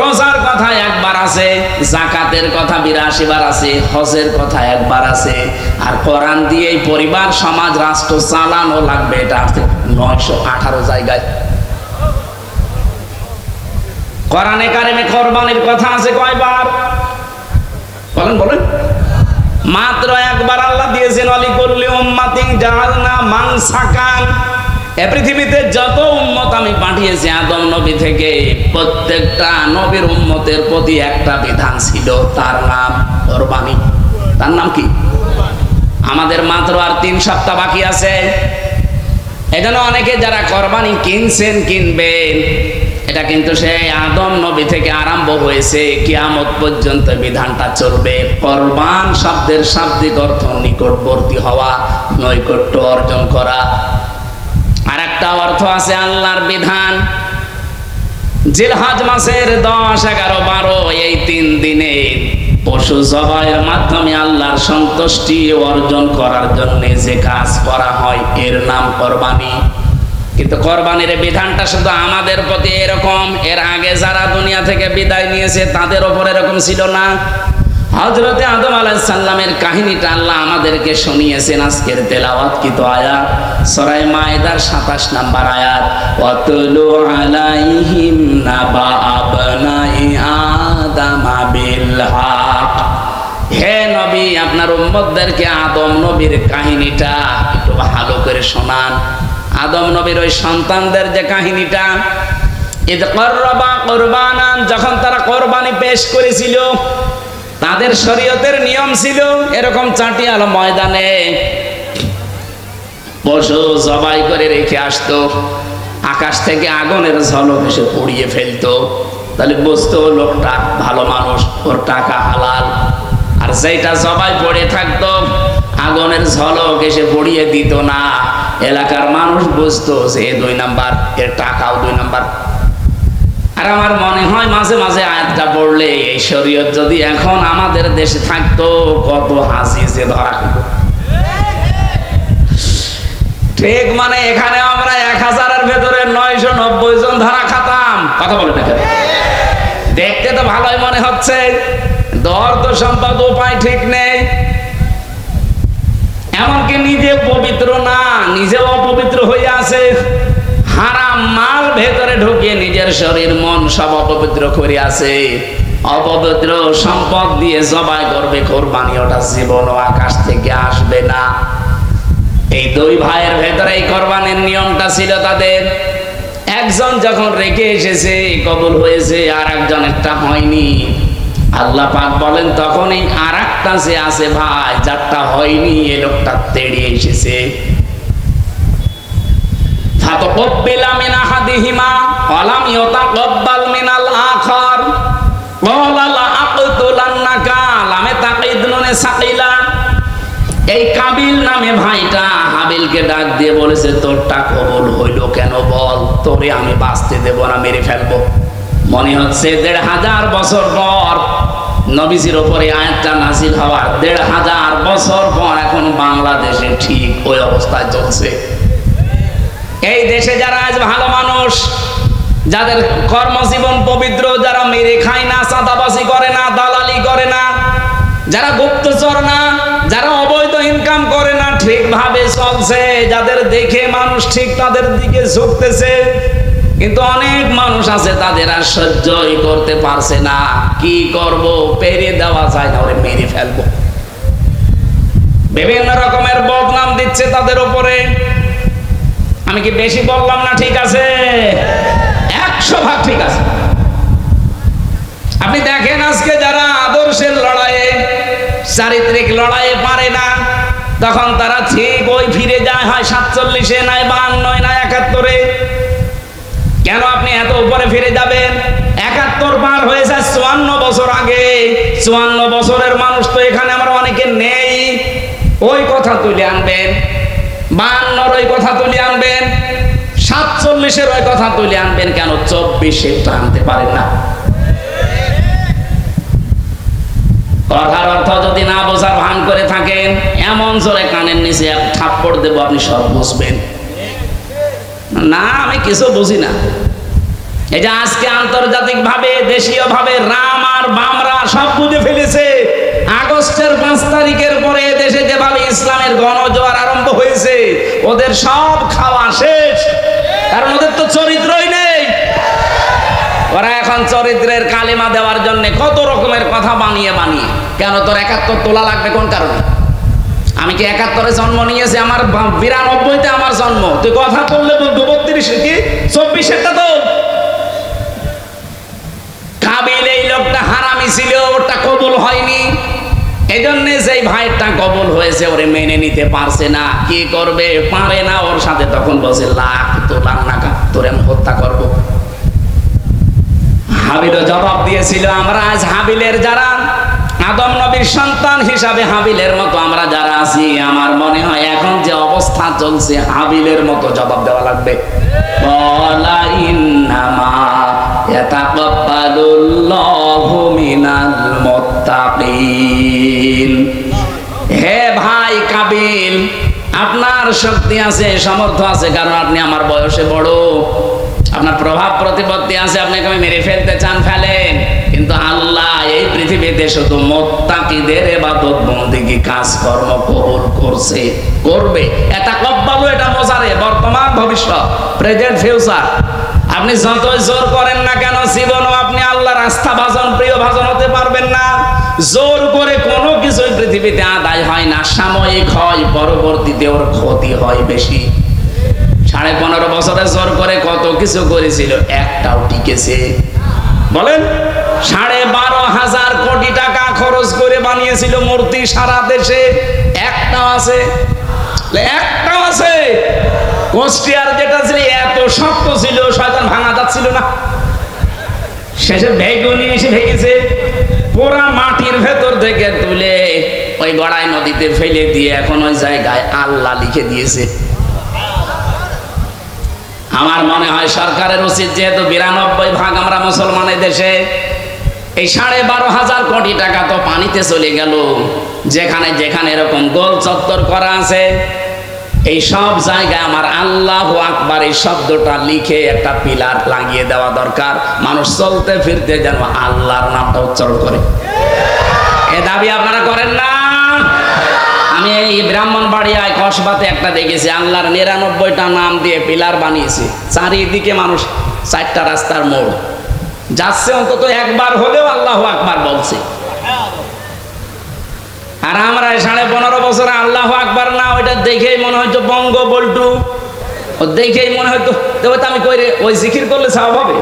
রোজার কথা 1 বার আছে, যাকাতের কথা 82 বার আছে, হজের কথা 1 বার আছে। আর কোরআন দিয়েই পরিবার সমাজ রাষ্ট্র চালানো লাগবে, এটা আছে 918 জায়গায়। কোরআনে কারিমে কোরবানির কথা আছে কয়বার বলেন বলেন? মাত্র 1 বার আল্লাহ দিয়েছেন ওয়ালিকুল্লি উম্মাতিন জাআলনা মানসাকান। এই পৃথিবীতে যত উম্মত আমি পাঠিয়েছি আদম নবী থেকে, প্রত্যেকটা নবীর উম্মতের প্রতি একটা বিধান ছিল, তার নাম কোরবানি। তার নাম কি? আমাদের মাত্র আর 3 সপ্তাহ বাকি আছে। এজন্য অনেকে যারা কোরবানি কিনছেন কিনবেন, এটা কিন্তু সেই আদম নবী থেকে আরম্ভ হয়েছে, কিয়ামত পর্যন্ত বিধানটা চলবে। কোরবান শব্দের শাব্দিক অর্থ নিকটবর্তী হওয়া, নৈকট্য অর্জন করা। আর একটা অর্থ আছে আল্লাহর বিধান। জিলহজ মাসের 10, 11, 12 এই 3 দিনে পশু জবাইয়ের মাধ্যমে আল্লাহর সন্তুষ্টি অর্জন করার জন্য যে কাজ করা হয় এর নাম কোরবানি। কিন্তু কোরবানির বিধানটা শুধু আমাদের প্রতি এরকম, এর আগে যারা দুনিয়া থেকে বিদায় নিয়েছে তাদের ওপর এরকম ছিল না। হযরতে আদম আলাইহিস সালামের কাহিনীটা আল্লাহ আমাদেরকে শুনিয়েছেন আজকের তেলাওয়াতকৃত আয়াত সূরা মায়েদার 27 নম্বর আয়াত, ওয়াতুলু আলাইহিম নাবা আবনাই আদামা বিল হক। হে নবী, আপনার উম্মতদেরকে আদম নবীর কাহিনীটা একটু ভালো করে শোনান। আদম নবীর ওই সন্তানদের যে কাহিনীটা, ইদ করবা কুরবানান, যখন তারা কোরবানি পেশ করেছিল, তাদের শরীয়তের নিয়ম ছিল এরকম চাটিয়াল ময়দানে পশু জবাই করে রেখে আসতো, আকাশ থেকে আগুনের ঝলক এসে পুড়িয়ে ফেলতো, তাহলে বুঝতো লোকটা ভালো মানুষ, ওর টাকা হালাল। আর যেটা জবাই পড়ে থাকতো আগুনের ঝলক এসে পড়িয়ে দিত না, এলাকার মানুষ বুঝতো যে 2 নাম্বার, এর টাকাও 2 নাম্বার। আর আমার মনে হয় মাঝে মাঝে আয়াতটা পড়লে এই শরীয়ত যদি এখন আমাদের দেশে থাকতো, কত হাসি যে ধরা খেত। ঠিক মানে এখানে আমরা 1000-এর ভেতরে 990 জন ধরা খাতাম। কথা বলে না, দেখতে তো ভালোই মনে হচ্ছে, অর্থ সম্পদ উপায় ঠিক নেই। এমনকি নিজে পবিত্র না, নিজেও অপবিত্র হয়ে আছে, হারাম মাল ভেতরে ঢুকিয়ে নিজের শরীর মন সব অপবিত্র করে আছে। অপবিত্র সম্পদ দিয়ে জবাই করবে কোরবানি, ওটা জীবনও আকাশ থেকে আসবে না। এই 2 ভাইয়ের ভেতরে এই কোরবানির নিয়মটা ছিল তাদের। একজন যখন রেখে এসেছে কবুল হয়েছে, আর একজনেরটা হয়নি। আল্লাহ পাক বলেন তখনই আর একটা যে আছে ভাই, যারটা হয়নি এ লোকটা তেড়ে এসেছে। ফাতাকাব্বালা মিন আহাদিহিমা ওয়া লাম ইয়াতাকাব্বাল মিনাল আখার ক্বালা লা আকতুলান্নাকা লামে তাকিদনুনে সাকিলা। এই কাবিল নামে ভাইটা হাবিলকে ডাক দিয়ে বলেছে, তোরটা কবুল হইল কেন বল, তোরে আমি বাঁচতে দেব না, মেরে ফেলবো। মনে হচ্ছে 1500 বছর পর নবীজির উপরে আয়াতটা নাযিল হওয়ার 1500 বছর পর এখন বাংলাদেশে ঠিক ওই অবস্থায় চলছে। এই দেশে যারা আজ ভালো মানুষ, যাদের কর্মজীবন পবিত্র, যারা মেরে খায় না, চাঁদাবাজি করে না, দালালি করে না, যারা গুপ্তচর না, যারা অবৈধ ইনকাম করে না, ঠিকভাবে চলছে, যাদের দেখে মানুষ ঠিক তাদের দিকে ঝুঁকতেছে। কিন্তু অনেক মানুষ আছে তাদের আর সহ্যই করতে পারছে না, কি করব, পেরে দেওয়া যায় না, ওরে মেরে ফেলবো। বিভিন্ন রকমের বদনাম দিচ্ছে তাদের উপরে। আমি কি বেশি বললাম না? ঠিক আছে, 100 ভাগ ঠিক আছে। আপনি দেখেন আজকে যারা আদর্শের লড়াইয়ে, চারিত্রিক লড়াইয়ে পারে না, তখন তারা ঠিক ওই ফিরে যায়, হয় 47-এ, নয় 52, নয় 71-এ। কেন আপনি এত উপরে ফিরে যাবেন? 71 পার হয়ে যায় 54 বছর আগে। 54 বছরের মানুষ তো এখানে আমরা অনেকে নেই। ওই কথা তুলে আনবেন, 52-র ওই কথা তুলে আনবেন, 47-এর ওই কথা তুলে আনবেন, কেন 24-এরটা আনতে পারেন না? কথার অর্থ যদি না বোঝার ভান করে থাকেন, এমন জোরে কানের নিচে এক থাপ্পড় দেব, আপনি সব বুঝবেন। না, আমি কিছু বুঝি না। এই যে আজকে আন্তর্জাতিক ভাবে, দেশীয় ভাবে রাম আর বামরা সব বুঝে ফেলেছে। আগস্টের 5 তারিখের পরে দেশে যেভাবে ইসলামের গণজোয়ার আরম্ভ হয়েছে, ওদের সব খাওয়া শেষ, কারণ ওদের তো চরিত্রই নেই। ওরা এখন চরিত্রের কালিমা দেওয়ার জন্য কত রকমের কথা বানিয়ে বানিয়ে, কেন তোর 71 তোলা লাগবে কোন কারণে? আমি কি 71-এ জন্ম নিয়েছি? আমার 92-তে আমার জন্ম। তুই কথা বললে বলবো 32 কি 24-এরটা তো। কাবিল এই লোকটা হারামি ছিল, ওটা কবুল হয়নি। এই জন্য যেই ভাইটা কবুল হয়েছে ওরে মেনে নিতে পারছে না, কি করবে, পারে না। ওর সাথে তখন বলছে, লাখ তোলার নাকা, তোরে আমি হত্যা করবো। হয়েছিল। আমরা আজ হাবিলের যারা আদম নবীর সন্তান হিসাবে হাবিলের মতো আমরা যারা আছি, আমার মনে হয় এখন যে অবস্থা চলছে হাবিলের মতো জবাব দেওয়া লাগবে। বলা ইন্নামা ইয়াতাকাব্বালুল্লাহু মিনাল মুত্তাকিন। হে ভাই কাবিল, আপনার শক্তি আছে, সামর্থ্য আছে, কারণ আপনি আমার বয়সে বড়, আপনার প্রভাব প্রতিপত্তি আছে, আপনাকে আমি মেরে ফেলতে চান, ফেলেন। কিন্তু আল্লাহ এই পৃথিবীতে শুধু মুত্তাকিদের ইবাদত বন্দেগী কাজকর্ম কবুল করছে, করবে। এটা কব্বালু, এটা মোজারে, বর্তমান ভবিষ্যৎ, প্রেজেন্ট ফিউচার। আপনি যতই জোর করেন না কেন, জীবনও আপনি আল্লাহর আস্থা ভাজন, প্রিয় ভাজন হতে পারবেন না। জোর করে কোনো কিছুই পৃথিবীতে আদায় হয় না, সাময়িক হয়, পরবর্তীতে ওর ক্ষতি হয় বেশি। 15.5 বছরে জোর করে কত কিছু করেছিল, একটাও টিকেছে? বলেন। 12,500 কোটি টাকা খরচ করে বানিয়েছিল মূর্তি সারা দেশে, একটাও আছে? একটাও আছে? কুষ্টিয়ার যেটা ছিল এত শক্ত ছিল, শয়তান ভাঙা যাচ্ছিল না, শেষে ভেগুনি এসে ভেঙেছে। পুরা মাটির ভেতর থেকে তুলে ওই গড়াই নদীতে ফেলে দিয়ে এখন ওই জায়গায় আল্লাহ লিখে দিয়েছে। আমার মনে হয় সরকারের উচিত, যেহেতু 92% আমরা মুসলমানের দেশে, এই 12,500 কোটি টাকা তো পানিতে চলে গেল। যেখানে যেখানে এরকম গোল চত্বর করা আছে, এই সব জায়গায় আমার আল্লাহু আকবার এই শব্দটা লিখে একটা পিলার লাগিয়ে দেওয়া দরকার। মানুষ চলতে ফিরতে যেন আল্লাহর নামটা উচ্চারণ করে। এ দাবি আপনারা করেন না? আমি এই ব্রাহ্মণবাড়িয়ায় কসবাতে একটা দেখেছি, আল্লাহর 99টা নাম দিয়ে পিলার বানিয়েছে। চারিদিকে মানুষ 4টা রাস্তার মোড় যাচ্ছে, অন্তত একবার হলেও আল্লাহু আকবার বলছে। আর আমরা 15.5 বছরে আল্লাহু আকবার না, ওইটা দেখেই মনে হয়তো বঙ্গ বল্টু, ও দেখেই মনে হয়তো আমি কই রে, ওই জিকির করলে সওয়াব হবে।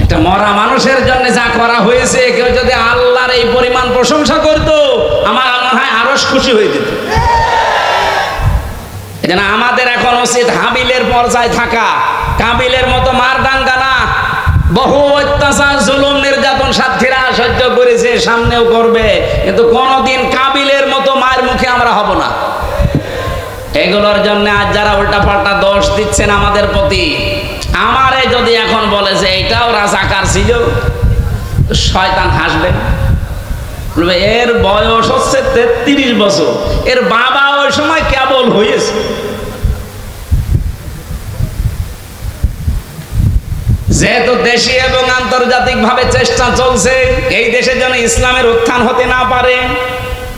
একটা মরা মানুষের জন্য যা করা হয়েছে, কেউ যদি আল্লাহর এই পরিমাণ প্রশংসা করতো, আমার মনে হয় আরো খুশি হয়ে যেত। এজন্য আমাদের এখন উচিত হাবিলের পর্যায়ে থাকা, কাবিলের মতো মারদাঙ্গা না। বহু অত্যাচার, জুলুম, নির্যাতন সাথীরা সহ্য করেছে, সামনেও করবে, কিন্তু কোনোদিন কাবিলের মতো মায়ের মুখে আমরা হব না। এগুলোর জন্য আজ যারা উল্টাপাল্টা দোষ দিচ্ছেন আমাদের প্রতি, আমারে যদি এখন বলে যে এটাও রাজাকার ছিল, শয়তান হাসবে, বলবে এর বয়স হচ্ছে 33 বছর, এর বাবা ওই সময় কেবল হয়েছে। যেহেতু দেশি এবং আন্তর্জাতিক ভাবে চেষ্টা চলছে এই দেশে যেন ইসলামের উত্থান হতে না পারে,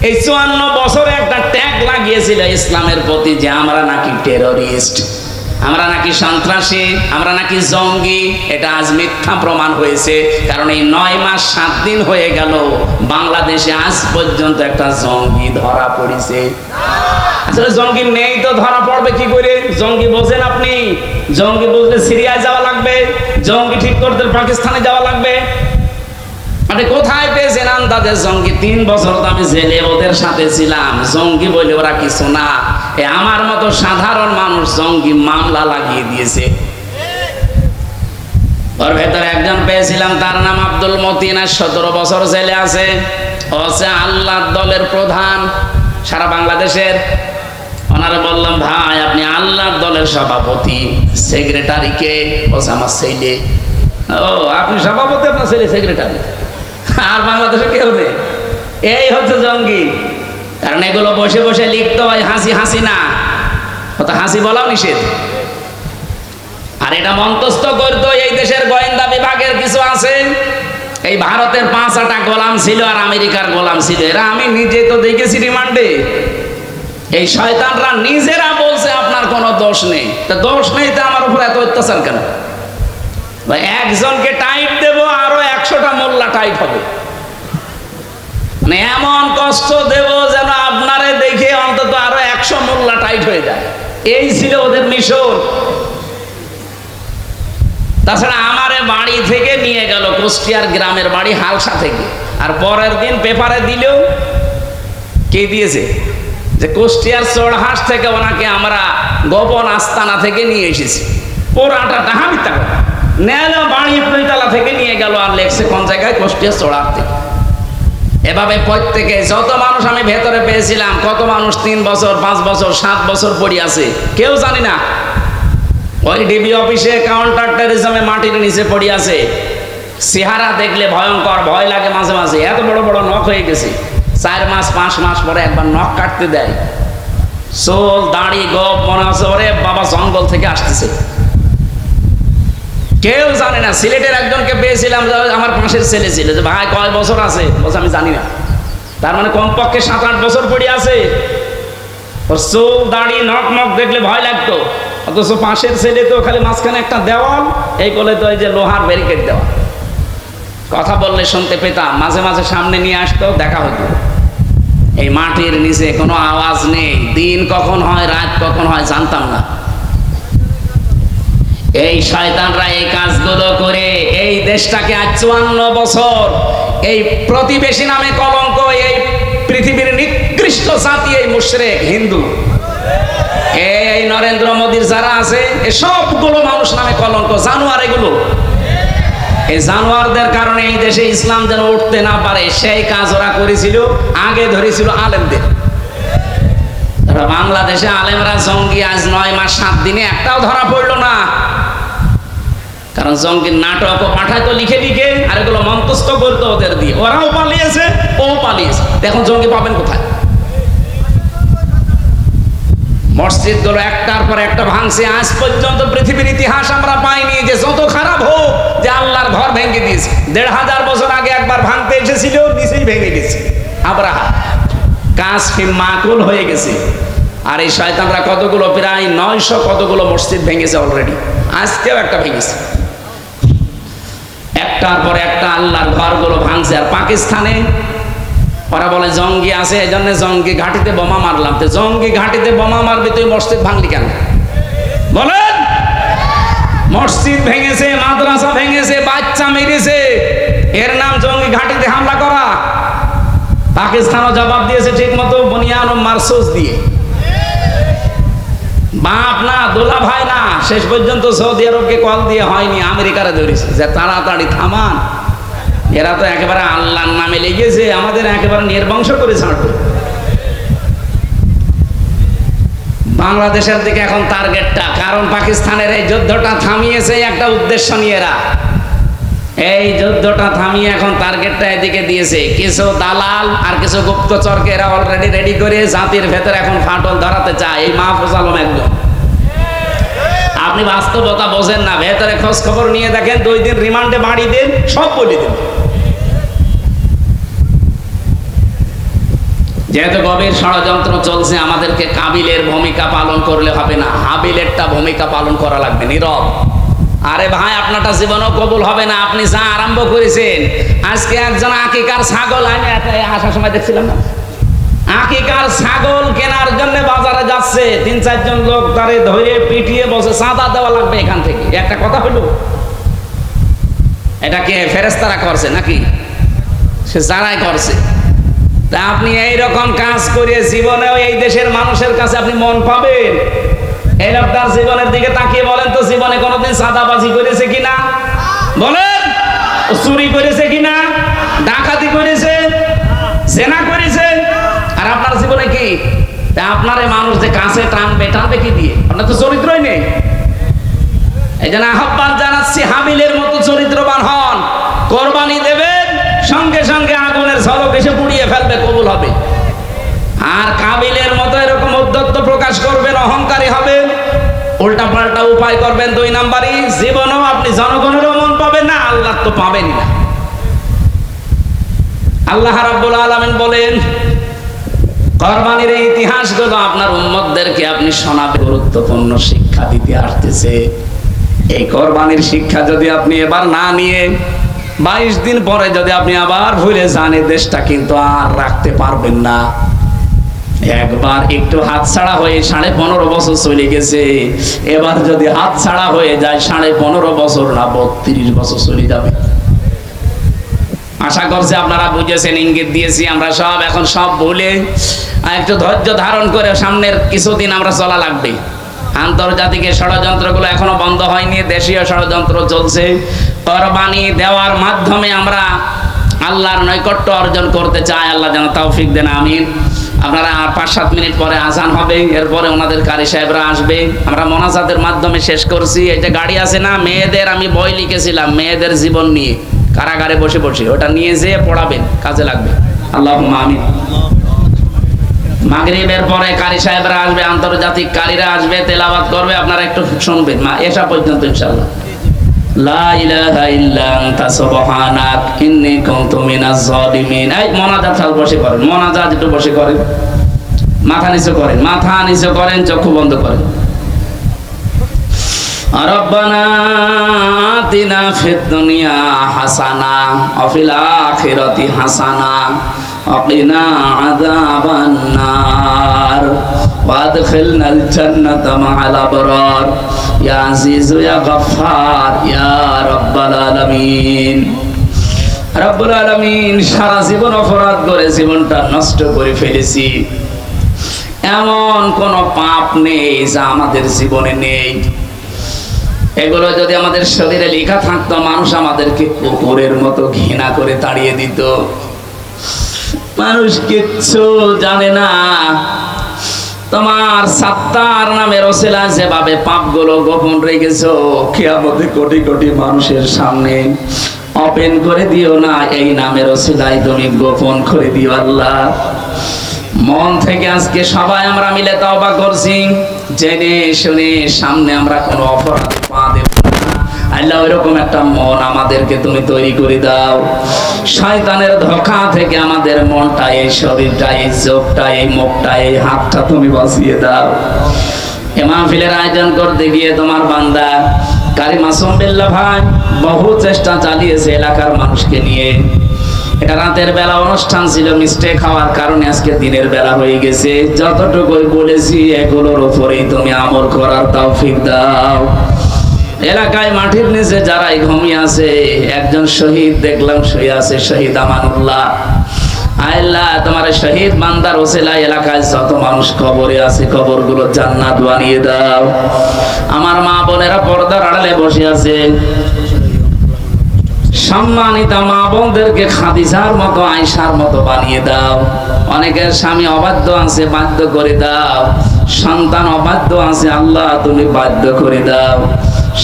এই 54 বছরে একটা ট্যাগ লাগিয়েছিল ইসলামের প্রতি যে আমরা নাকি টেররিস্ট, আমরা নাকি সন্ত্রাসী, আমরা নাকি জঙ্গি। এটা আজ মিথ্যা প্রমাণ হয়েছে, কারণ এই 9 মাস 7 দিন হয়ে গেল বাংলাদেশে আজ পর্যন্ত একটা জঙ্গি ধরা পড়েছে। আসলে জঙ্গি নেই তো ধরা পড়বে কি করে? জঙ্গি বোঝেন আপনি? জঙ্গি বুঝলে সিরিয়ায় যাওয়া লাগবে, জঙ্গি ঠিক করতে পাকিস্তানে যাওয়া লাগবে। মানে কোথায় পেয়েছেন আন্দাজের জঙ্গি? 3 বছর তো আমি জেলে ওদের সাথে ছিলাম, জঙ্গি বলে ওরা কিছু না। আমার মতো সাধারণ মানুষ জঙ্গি মামলা লাগিয়ে দিয়েছে। ওর ভেতরে একজন পেয়েছিলাম, তার নাম আব্দুল মতিন, 17 বছর জেলে আছে। ও হচ্ছে আল্লাহর দলের প্রধান সারা বাংলাদেশের। ওনারা বললাম, ভাই আপনি আল্লাহর দলের সভাপতি, সেক্রেটারি কে? বলছে আমার ছেলে। ও আপনি সভাপতি, আপনার ছেলে সেক্রেটারি, আর বাংলাদেশে কেউ নেই। এই হচ্ছে জঙ্গি। কারণ এগুলো বসে বসে লিখতে হয় হাসি হাসি না, তো হাসি বলাও নিষেধ। আর এটা মন্তস্থ করতো এই দেশের গোয়েন্দা বিভাগের কিছু আছে। এই ভারতের 5টা গোলাম ছিল আর আমেরিকার গোলাম ছিল, এরা আমি নিজে তো দেখেছি রিমান্ডে। এই শয়তানরা নিজেরা বলছে আপনার কোনো দোষ নেই। তা দোষ নেই তো আমার উপর এত অত্যাচার কেন? একজনকে টাইট দেব, আরো 100টা মোল্লা টাইট হবে। মানে এমন কষ্ট দেব যেন আপনারে দেখে অন্তত আরো 100 মোল্লা টাইট হয়ে যায়। এই ছিল ওদের মিশন। তাছাড়া আমারে বাড়ি থেকে নিয়ে গেল কুষ্টিয়ার গ্রামের বাড়ি হালসা থেকে, আর পরের দিন পেপারে দিলেও কে দিয়েছে যে কুষ্টিয়ার চোরহাট থেকে ওনাকে আমরা গোপন আস্তানা থেকে নিয়ে এসেছি। ওরাটা টাহা মিথ্যা কথা। নেলো বাড়ি 2 তলা থেকে নিয়ে গেল, আর লেখছে কোন জায়গায় কুষ্টিয়া চড়াতে। এভাবে প্রত্যেকে যত মানুষ আমি ভেতরে পেয়েছিলাম, কত মানুষ 3 বছর 5 বছর 7 বছর পড়ে আছে কেউ জানি না। ওই ডিবি অফিসে কাউন্টার টেরিজমে মাটির নিচে পড়ে আছে। চেহারা দেখলে ভয়ঙ্কর, ভয় লাগে মাঝে মাঝে। এত বড় বড় নখ হয়ে গেছে। 4 মাস 5 মাস পরে একবার নখ কাটতে দেয়। চুল দাড়ি গোপ, মনে হচ্ছে ওরে বাবা জঙ্গল থেকে আসতেছে। কেউ জানে না। সিলেটের একজনকে পেয়েছিলাম, আমার পাশের ছেলে ছিল, যে ভাই কয় বছর আছে, বলছে আমি জানি না। তার মানে কমপক্ষে 7-8 বছর পড়ে আছে। ওর চুল দাড়ি নখ মখ দেখলে ভয় লাগতো। অথচ পাশের ছেলে তো খালি মাঝখানে একটা দেওয়াল, এই কোলে তো এই যে লোহার ব্যারিকেড দেওয়া। কথা বললে শুনতে পেতাম, মাঝে মাঝে সামনে নিয়ে আসতো, দেখা হতো। এই মাটির নিচে কোনো আওয়াজ নেই। দিন কখন হয় রাত কখন হয় জানতাম না। এই শয়তানরা এই কাজগুলো করে এই দেশটাকে আজ 54 বছর এই প্রতিবেশী নামে কলঙ্ক, এই পৃথিবীর নিকৃষ্ট জাতি এই মুশরিক হিন্দু, এই নরেন্দ্র মোদীর যারা আছে, এই সবগুলো মানুষ নামে কলঙ্ক, জানোয়ার এগুলো। এই জানোয়ারদের কারণে এই দেশে ইসলাম যেন উঠতে না পারে, সেই কাজ ওরা করেছিল। আগে ধরেছিল আলেমদের। বাংলাদেশে আলেমরা জঙ্গি আজ 9 মাস 7 দিনে একটাও ধরা পড়লো না। কারণ জঙ্গির নাটক পাঠাইতো লিখে লিখে, আর এগুলো মন্তস্থ করতো ওদের দিয়ে। ওরাও পালিয়েছে, ও পালিয়েছে। এখন জঙ্গি পাবেন কোথায়? মসজিদ গুলো একটার পর একটা ভাঙছে। আজ পর্যন্ত পৃথিবীর ইতিহাস আমরা পাইনি যে যত খারাপ হোক, যে আল্লাহর ঘর ভেঙে দিয়েছে। 1500 বছর আগে একবার ভাঙতে এসেছিল, নিচেই ভেঙে গেছে। আব্রাহা কাজ মাকুল হয়ে গেছে। আর এই শয়তানরা কতগুলো, প্রায় 900 কতগুলো মসজিদ ভেঙেছে অলরেডি। আজকেও একটা ভেঙেছে। একটার পর একটা আল্লাহর ঘরগুলো ভাঙছে। আর পাকিস্তানে ওরা বলে জঙ্গি আছে, এই জন্য জঙ্গি ঘাটিতে বোমা মারলাম। তো জঙ্গি ঘাটিতে বোমা মারবে, তুই মসজিদ ভাঙলি কেন বলেন? মসজিদ ভেঙেছে, মাদ্রাসা ভেঙেছে, বাচ্চা মেরেছে, এর নাম জঙ্গি ঘাটিতে হামলা করা? পাকিস্তানও জবাব দিয়েছে ঠিক মতো, বুনিয়ান ও মারসুস দিয়ে। বাপ না, দোলা ভাই না। শেষ পর্যন্ত সৌদি আরবকে কল দিয়ে হয়নি, আমেরিকারে ধরেছে যে তাড়াতাড়ি থামান, এরা তো একেবারে আল্লাহর নামে লেগেছে, আমাদের একেবারে নির্বংশ করে ছাড়বে। বাংলাদেশের দিকে এখন টার্গেটটা, কারণ পাকিস্তানের এই যুদ্ধটা থামিয়েছে একটা উদ্দেশ্য নিয়ে। এরা এই যুদ্ধটা থামিয়ে এখন টার্গেটটা এদিকে দিয়েছে। কিছু দালাল আর কিছু গুপ্তচরকে এরা অলরেডি রেডি করে জাতির ভেতরে এখন ফাটল ধরাতে চায়। এই মাহফুজ আলম একজন। আপনি বাস্তবতা বোঝেন না, ভেতরে খোঁজ খবর নিয়ে দেখেন, 2 দিন রিমান্ডে বাড়ি দেন, সব বলে দেন। যেহেতু গভীর ষড়যন্ত্র চলছে, আমাদেরকে কাবিলের ভূমিকা পালন করলে হবে না, হাবিলেরটা ভূমিকা পালন করা লাগবে, নীরব। আরে ভাই, আপনারটা জীবনও কবুল হবে না। আপনি যা আরম্ভ করেছেন, আজকে একজন আকিকার ছাগল, আমি আসার সময় দেখছিলাম না, আকিকার ছাগল কেনার জন্য বাজারে যাচ্ছে, 3-4 জন লোক তারে ধরে পিটিয়ে বসে চাঁদা দেওয়া লাগবে এখান থেকে। একটা কথা হলো, এটা কে ফেরেশতারা করছে নাকি? সে যারাই করছে। তা আপনি এইরকম কাজ করে জীবনেও এই দেশের মানুষের কাছে আপনি মন পাবেন? এই লোকটার জীবনের দিকে তাকিয়ে বলেন তো, জীবনে কোনোদিন চাঁদাবাজি করেছে কিনা বলেন? চুরি করেছে কিনা? ডাকাতি করেছে? জেনা করেছে? আর আপনার জীবনে কি? তা আপনার এই মানুষ যে কাছে টানবে, টানবে কি দিয়ে? আপনার তো চরিত্রই নেই। এই জন্য আহ্বান জানাচ্ছি, হাবিলের মতো চরিত্রবান হন। কোরবানি দেবেন, সঙ্গে সঙ্গে আগুনের ঝলক এসে পুড়িয়ে ফেলবে, কবুল হবে। আর কাবিলের মতো এরকম উদ্ধত্ত প্রকাশ করবেন, অহংকারী হবেন, উল্টা পাল্টা উপায় করবেন, 2 নাম্বারই, জীবনেও আপনি জনগণেরও মন পাবেন না, আল্লাহ তো পাবেনই না। আল্লাহ রাব্বুল আলামিন বলেন, কোরবানির এই ইতিহাসগুলো আপনার উম্মতদেরকে আপনি শোনাবেন, গুরুত্বপূর্ণ শিক্ষা দিতে আসতেছে। এই কোরবানির শিক্ষা যদি আপনি এবার না নিয়ে 22 দিন পরে যদি আপনি আবার ভুলে যান, দেশটা কিন্তু আর রাখতে পারবেন না। একবার একটু হাতছাড়া হয়ে 15.5 বছর চলে গেছে, এবার যদি হাতছাড়া হয়ে যায় 15.5 বছর না 32 বছর চলে যাবে। আশা করছি আপনারা বুঝেছেন, ইঙ্গিত দিয়েছি আমরা সব। এখন সব ভুলে একটু ধৈর্য ধারণ করে সামনের কিছুদিন আমরা চলা লাগবে। আন্তর্জাতিক ষড়যন্ত্রগুলো এখনো বন্ধ হয়নি, দেশীয় ষড়যন্ত্র চলছে। কোরবানি দেওয়ার মাধ্যমে আমরা আল্লাহর নৈকট্য অর্জন করতে চাই। আল্লাহ যেন তৌফিক দেন, আমিন। আপনারা আর 5-7 মিনিট পরে আজান হবে, এরপরে ওনাদের কারি সাহেবরা আসবে। আমরা মোনাজাতের মাধ্যমে শেষ করছি। এই যে গাড়ি আছে না, মেয়েদের আমি বই লিখেছিলাম মেয়েদের জীবন নিয়ে, কারাগারে বসে বসে, ওটা নিয়ে যেয়ে পড়াবেন, কাজে লাগবে। আল্লাহুম্মা আমিন। মাগরিবের পরে কারি সাহেবরা আসবে, আন্তর্জাতিক কারিরা আসবে, তেলাওয়াত করবে, আপনারা একটু শুনবেন এসা পর্যন্ত ইনশাআল্লাহ। লা ইলাহা ইল্লা আনতা সুবহানাক ইন্নী কুনতু মিনাজ জালিমিন। এই মোনাজাত বসে করেন, মোনাজাত একটু বসে করেন, মাথা নিচু করেন, মাথা নিচু করেন, চক্ষু বন্ধ করেন। রব্বানা আতিনা ফিদ দুনিয়া হাসানা ওয়া ফিল আখিরাতি হাসানা ওয়া কিনা আযাবান নার ওয়াদখিলনাল জান্নাতা মা'আল আবরার ইয়া আজিজু ইয়া গফফার ইয়া রাব্বাল আলামিন। রব্বুল আলামিন, সারা জীবন অপরাধ করে জীবনটা নষ্ট করে ফেলেছি। এমন কোন পাপ নেই যা আমাদের জীবনে নেই। এগুলো যদি আমাদের শরীরে লেখা থাকতো, মানুষ আমাদেরকে কুকুরের মতো ঘৃণা করে তাড়িয়ে দিত। মানুষ কিচ্ছু জানে না। তোমার সাত্তার নামের ওসিলায় যেভাবে পাপগুলো গোপন রেখেছো, কিয়ামতে কোটি কোটি মানুষের সামনে ওপেন করে দিও না, এই নামের ওসিলায় তুমি গোপন করে দিও আল্লাহ। মন থেকে আজকে সবাই আমরা মিলে তওবা করছি, জেনে শুনে সামনে আমরা কোনো অপরাধ পা দেব না। আল্লাহ ওইরকম একটা মন আমাদেরকে তুমি তৈরি করে দাও। শয়তানের ধোঁকা থেকে আমাদের মনটা, এই শরীরটা, এই চোখটা, এই মুখটা, এই হাতটা তুমি বাঁচিয়ে দাও। এ মাহফিলের আয়োজন করতে গিয়ে তোমার বান্দা কারি মাসুম বিল্লাহ ভাই বহু চেষ্টা চালিয়েছে এলাকার মানুষকে নিয়ে। এটা রাতের বেলা অনুষ্ঠান ছিল, মিষ্টি খাওয়ার কারণে আজকে দিনের বেলা হয়ে গেছে। যতটুকুই বলেছি এগুলোর উপরেই তুমি আমল করার তৌফিক দাও। এলাকায় মাটির নিচে যারাই ঘুমিয়ে আছে, একজন শহীদ দেখলাম শুয়ে আছে, শহীদ আমানুল্লাহ। আল্লাহ, তোমার শহীদ বান্দার ওসিলায় এলাকায় যত মানুষ কবরে আছে, কবরগুলো জান্নাত বানিয়ে দাও। আমার মা বোনেরা পর্দার আড়ালে বসে আছে, সম্মানিত মা বোনদেরকে খাদিজার মতো, আয়েশার মতো বানিয়ে দাও। অনেকের স্বামী অবাধ্য আছে, বাধ্য করে দাও। সন্তান অবাধ্য আছে, আল্লাহ তুমি বাধ্য করে দাও।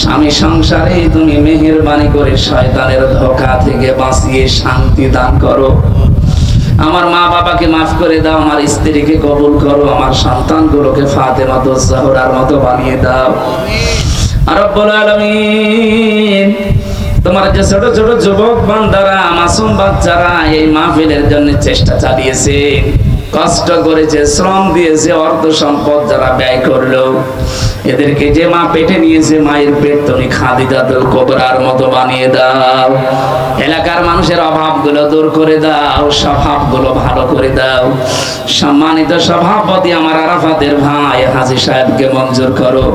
স্বামী সংসারে তুমি মেহেরবানি করে শয়তানের ধোঁকা থেকে বাঁচিয়ে শান্তি দান করো। আমার মা বাবাকে মাফ করে দাও, আমার স্ত্রীকে কবুল করো, আমার সন্তানগুলোকে ফাতেমাতুজ জাহরার মতো বানিয়ে দাও। রব্বুল আলামিন, তোমার যে ছোট ছোট যুবক বান্দারা, মাসুম বাচ্চারা এই মাহফিলের জন্য চেষ্টা চালিয়েছে, কষ্ট করেছে, শ্রম দিয়েছে, অর্থ সম্পদ যারা ব্যয় করলো, এদেরকে যে মা পেটে নিয়েছে, মায়ের পেট তুমি খাদিজাতুল কুবরার মতো বানিয়ে দাও। এলাকার মানুষের অভাবগুলো দূর করে দাও, স্বভাবগুলো ভালো করে দাও। সম্মানিত সভাপতি আমার আরাফাতের ভাই হাজী সাহেবকে মঞ্জুর করো।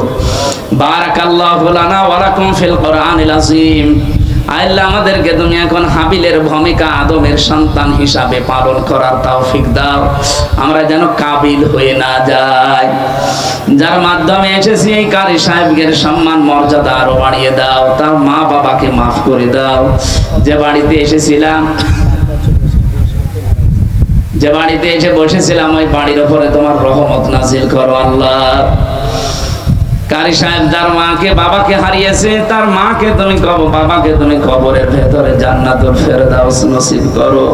বারাকাল্লাহু লানা ওয়া লাকুম ফিল কোরআনিল আযীম। আল্লাহ, আমাদেরকে তুমি এখন হাবিলের ভূমিকা আদমের সন্তান হিসাবে পালন করার তৌফিক দাও, আমরা যেন কাবিল হয়ে না যাই। যার মাধ্যমে এসেছি এই কারি সাহেবের সম্মান মর্যাদা আরো বাড়িয়ে দাও, তার মা বাবাকে মাফ করে দাও। যে বাড়িতে এসেছিলাম, যে বাড়িতে এসে বসেছিলাম, ওই বাড়ির উপরে তোমার রহমত নাজিল করো আল্লাহ। কারি সাহেব যার মাকে বাবাকে হারিয়েছে, তার মাকে তুমি বাবাকে তুমি কবরের ভেতরে জান্নাতুল ফেরদাউস নসিব করো।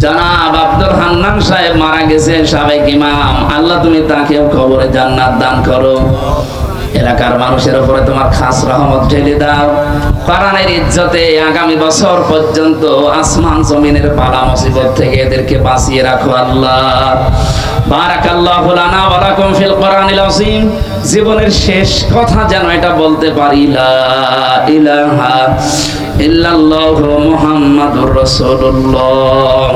জনাব আব্দুল হান্নান সাহেব মারা গেছে, সাবেক ইমাম, আল্লাহ তুমি তাকে কবরে জান্নাত দান করো। এলাকার মানুষের উপরে তোমার খাস রহমত ঢেলে দাও। কোরআনের ইজ্জতে আগামী বছর পর্যন্ত আসমান জমিনের বালা মুসিবত থেকে এদেরকে বাঁচিয়ে রাখো আল্লাহ। বারাকাল্লাহু লানা ওয়া লাকুম ফিল কোরআনিল আযীম। জীবনের শেষ কথা যেন এটা বলতে পারি, লা ইলাহা ইল্লাল্লাহু মুহাম্মাদুর রাসূলুল্লাহ।